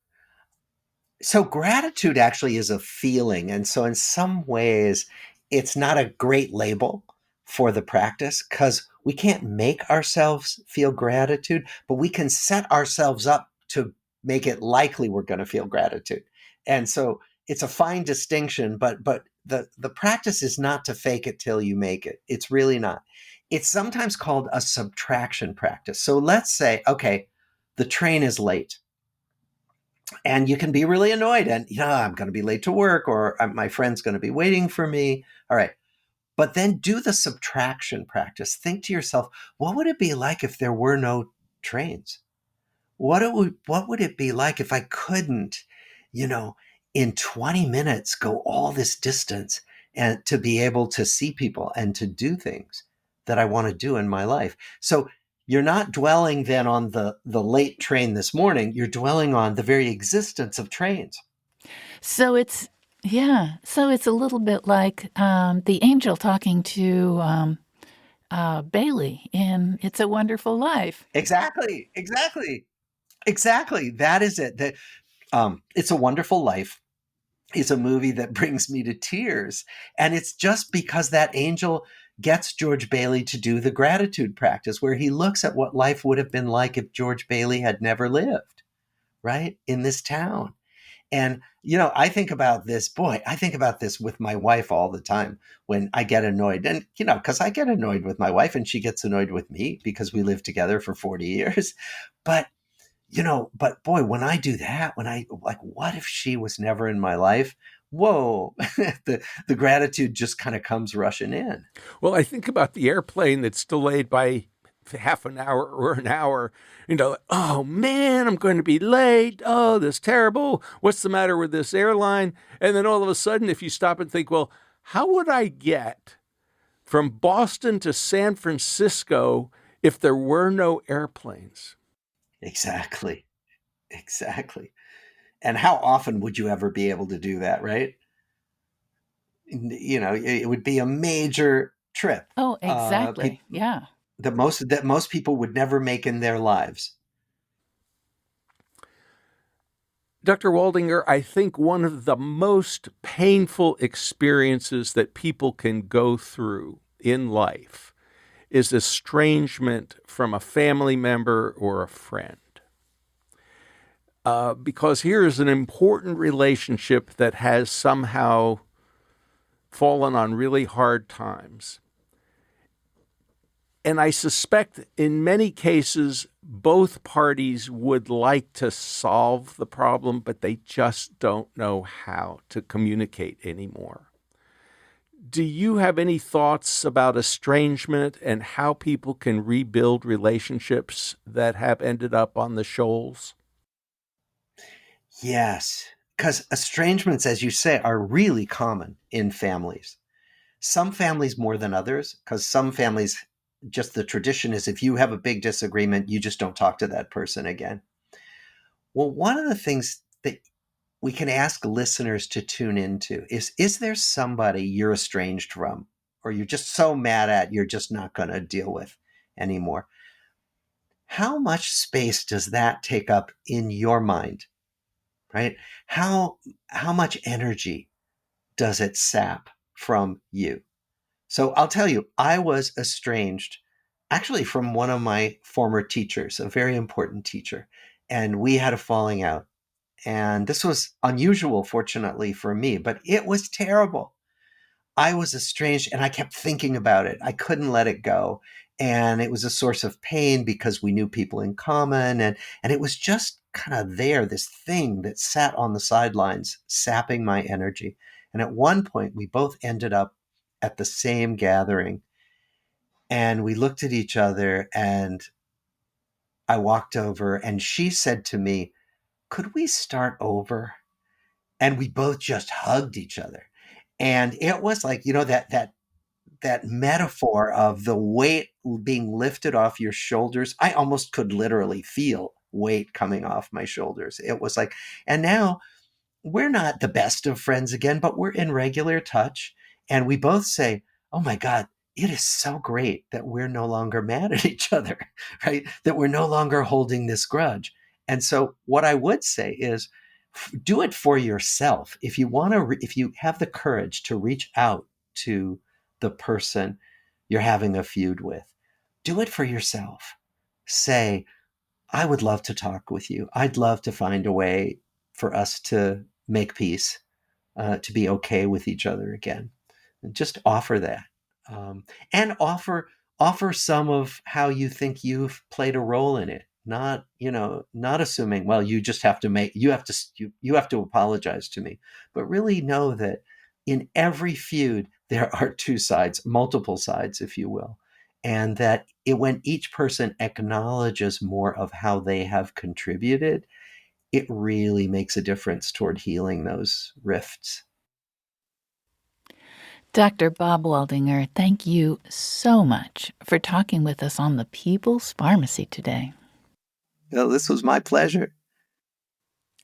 So gratitude actually is a feeling. And so in some ways, it's not a great label for the practice because we can't make ourselves feel gratitude, but we can set ourselves up to make it likely we're going to feel gratitude. And so it's a fine distinction, but the practice is not to fake it till you make it. It's really not. It's sometimes called a subtraction practice. So let's say, okay, the train is late and you can be really annoyed and I'm going to be late to work or my friend's going to be waiting for me. All right. But then do the subtraction practice. Think to yourself, what would it be like if there were no trains? What would it be like if I couldn't, you know, in 20 minutes go all this distance and to be able to see people and to do things that I want to do in my life? So you're not dwelling then on the late train this morning, you're dwelling on the very existence of trains. So it's, yeah, so it's a little bit like the angel talking to Bailey in It's a Wonderful Life. Exactly. That is it. It's a Wonderful Life is a movie that brings me to tears. And it's just because that angel gets George Bailey to do the gratitude practice where he looks at what life would have been like if George Bailey had never lived, right, in this town. And, I think about this, I think about this with my wife all the time when I get annoyed. And, because I get annoyed with my wife and she gets annoyed with me because we lived together for 40 years. But but boy, when I do that, when I like, what if she was never in my life? Whoa, the gratitude just kind of comes rushing in. Well, I think about the airplane that's delayed by half an hour or an hour. Oh man, I'm going to be late. Oh, this is terrible. What's the matter with this airline? And then all of a sudden, if you stop and think, well, how would I get from Boston to San Francisco if there were no airplanes? Exactly. And how often would you ever be able to do that, right? It would be a major trip. Oh, exactly. Yeah. That most people would never make in their lives. Dr. Waldinger, I think one of the most painful experiences that people can go through in life is estrangement from a family member or a friend. Because here is an important relationship that has somehow fallen on really hard times. And I suspect in many cases, both parties would like to solve the problem, but they just don't know how to communicate anymore. Do you have any thoughts about estrangement and how people can rebuild relationships that have ended up on the shoals? Yes, because estrangements, as you say, are really common in families. Some families more than others, because some families, just the tradition is if you have a big disagreement, you just don't talk to that person again. Well, one of the things that we can ask listeners to tune into is there somebody you're estranged from, or you're just so mad at, you're just not going to deal with anymore? How much space does that take up in your mind, right? How much energy does it sap from you? So I'll tell you, I was estranged actually from one of my former teachers, a very important teacher, and we had a falling out. And this was unusual, fortunately for me, but it was terrible. I was estranged and I kept thinking about it. I couldn't let it go. And it was a source of pain because we knew people in common. And it was just kind of there, this thing that sat on the sidelines, sapping my energy. And at one point, we both ended up at the same gathering. And we looked at each other and I walked over and she said to me, "Could we start over?" And we both just hugged each other. And it was like, that metaphor of the weight being lifted off your shoulders. I almost could literally feel weight coming off my shoulders. It was like, and now we're not the best of friends again, but we're in regular touch. And we both say, "Oh my God, it is so great that we're no longer mad at each other," right? That we're no longer holding this grudge. And so what I would say is do it for yourself. If you want to, if you have the courage to reach out to the person you're having a feud with, do it for yourself. Say, "I would love to talk with you. I'd love to find a way for us to make peace, to be okay with each other again." And just offer that, and offer some of how you think you've played a role in it. Not not assuming, well, you just have to you have to apologize to me, but really know that in every feud there are two sides, multiple sides, if you will, and that when each person acknowledges more of how they have contributed, it really makes a difference toward healing those rifts. Dr. Bob Waldinger, thank you so much for talking with us on the People's Pharmacy today. Well, this was my pleasure.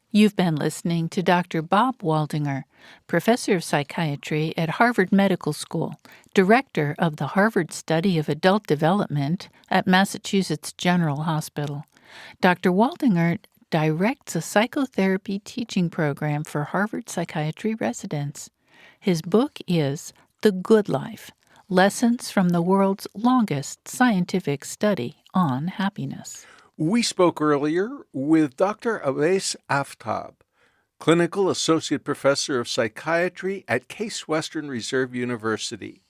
You've been listening to Dr. Bob Waldinger, professor of psychiatry at Harvard Medical School, director of the Harvard Study of Adult Development at Massachusetts General Hospital. Dr. Waldinger directs a psychotherapy teaching program for Harvard psychiatry residents. His book is The Good Life: Lessons from the World's Longest Scientific Study on Happiness. We spoke earlier with Dr. Awais Aftab, Clinical Associate Professor of Psychiatry at Case Western Reserve University.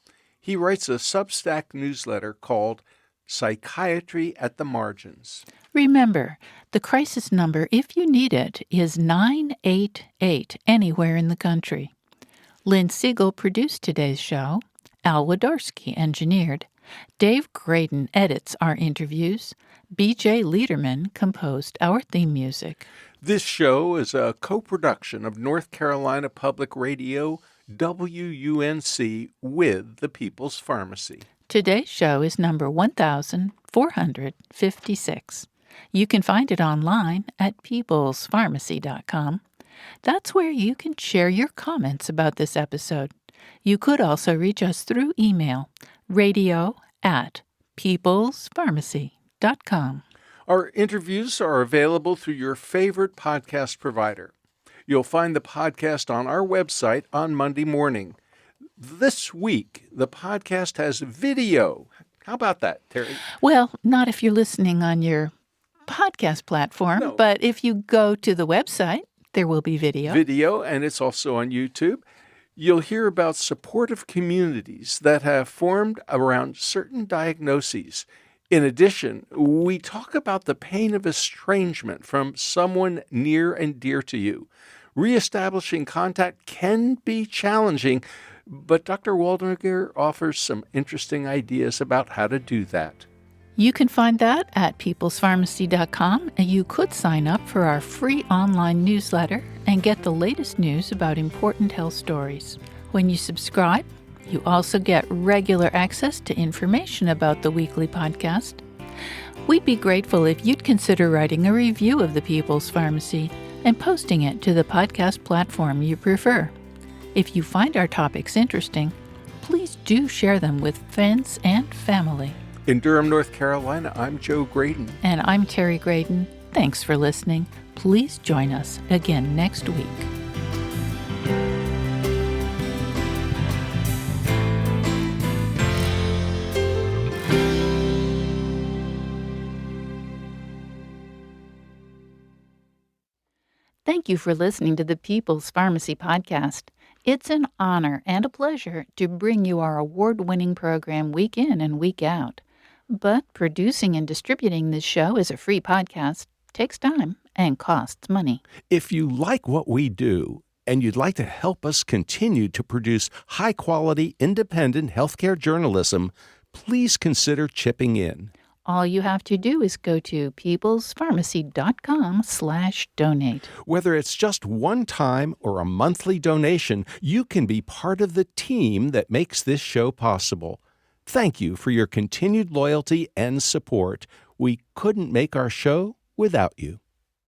He writes a Substack newsletter called Psychiatry at the Margins. Remember, the crisis number, if you need it, is 988 anywhere in the country. Lynn Siegel produced today's show. Al Wadorsky engineered. Dave Graydon edits our interviews. B.J. Liederman composed our theme music. This show is a co-production of North Carolina Public Radio, WUNC, with the People's Pharmacy. Today's show is number 1456. You can find it online at peoplespharmacy.com. That's where you can share your comments about this episode. You could also reach us through email, radio@peoplespharmacy.com. Our interviews are available through your favorite podcast provider. You'll find the podcast on our website on Monday morning. This week, the podcast has video. How about that, Terry? Well, not if you're listening on your podcast platform, No. but if you go to the website, there will be video. Video, and it's also on YouTube. You'll hear about supportive communities that have formed around certain diagnoses. In addition, we talk about the pain of estrangement from someone near and dear to you. Reestablishing contact can be challenging, but Dr. Waldinger offers some interesting ideas about how to do that. You can find that at peoplespharmacy.com, and you could sign up for our free online newsletter and get the latest news about important health stories. When you subscribe, You also get regular access to information about the weekly podcast. We'd be grateful if you'd consider writing a review of the People's Pharmacy and posting it to the podcast platform you prefer. If you find our topics interesting, please do share them with friends and family. In Durham, North Carolina, I'm Joe Graydon. And I'm Terry Graydon. Thanks for listening. Please join us again next week. Thank you for listening to the People's Pharmacy Podcast. It's an honor and a pleasure to bring you our award-winning program week in and week out. But producing and distributing this show as a free podcast takes time and costs money. If you like what we do and you'd like to help us continue to produce high-quality, independent healthcare journalism, please consider chipping in. All you have to do is go to peoplespharmacy.com/donate. Whether it's just one time or a monthly donation, you can be part of the team that makes this show possible. Thank you for your continued loyalty and support. We couldn't make our show without you.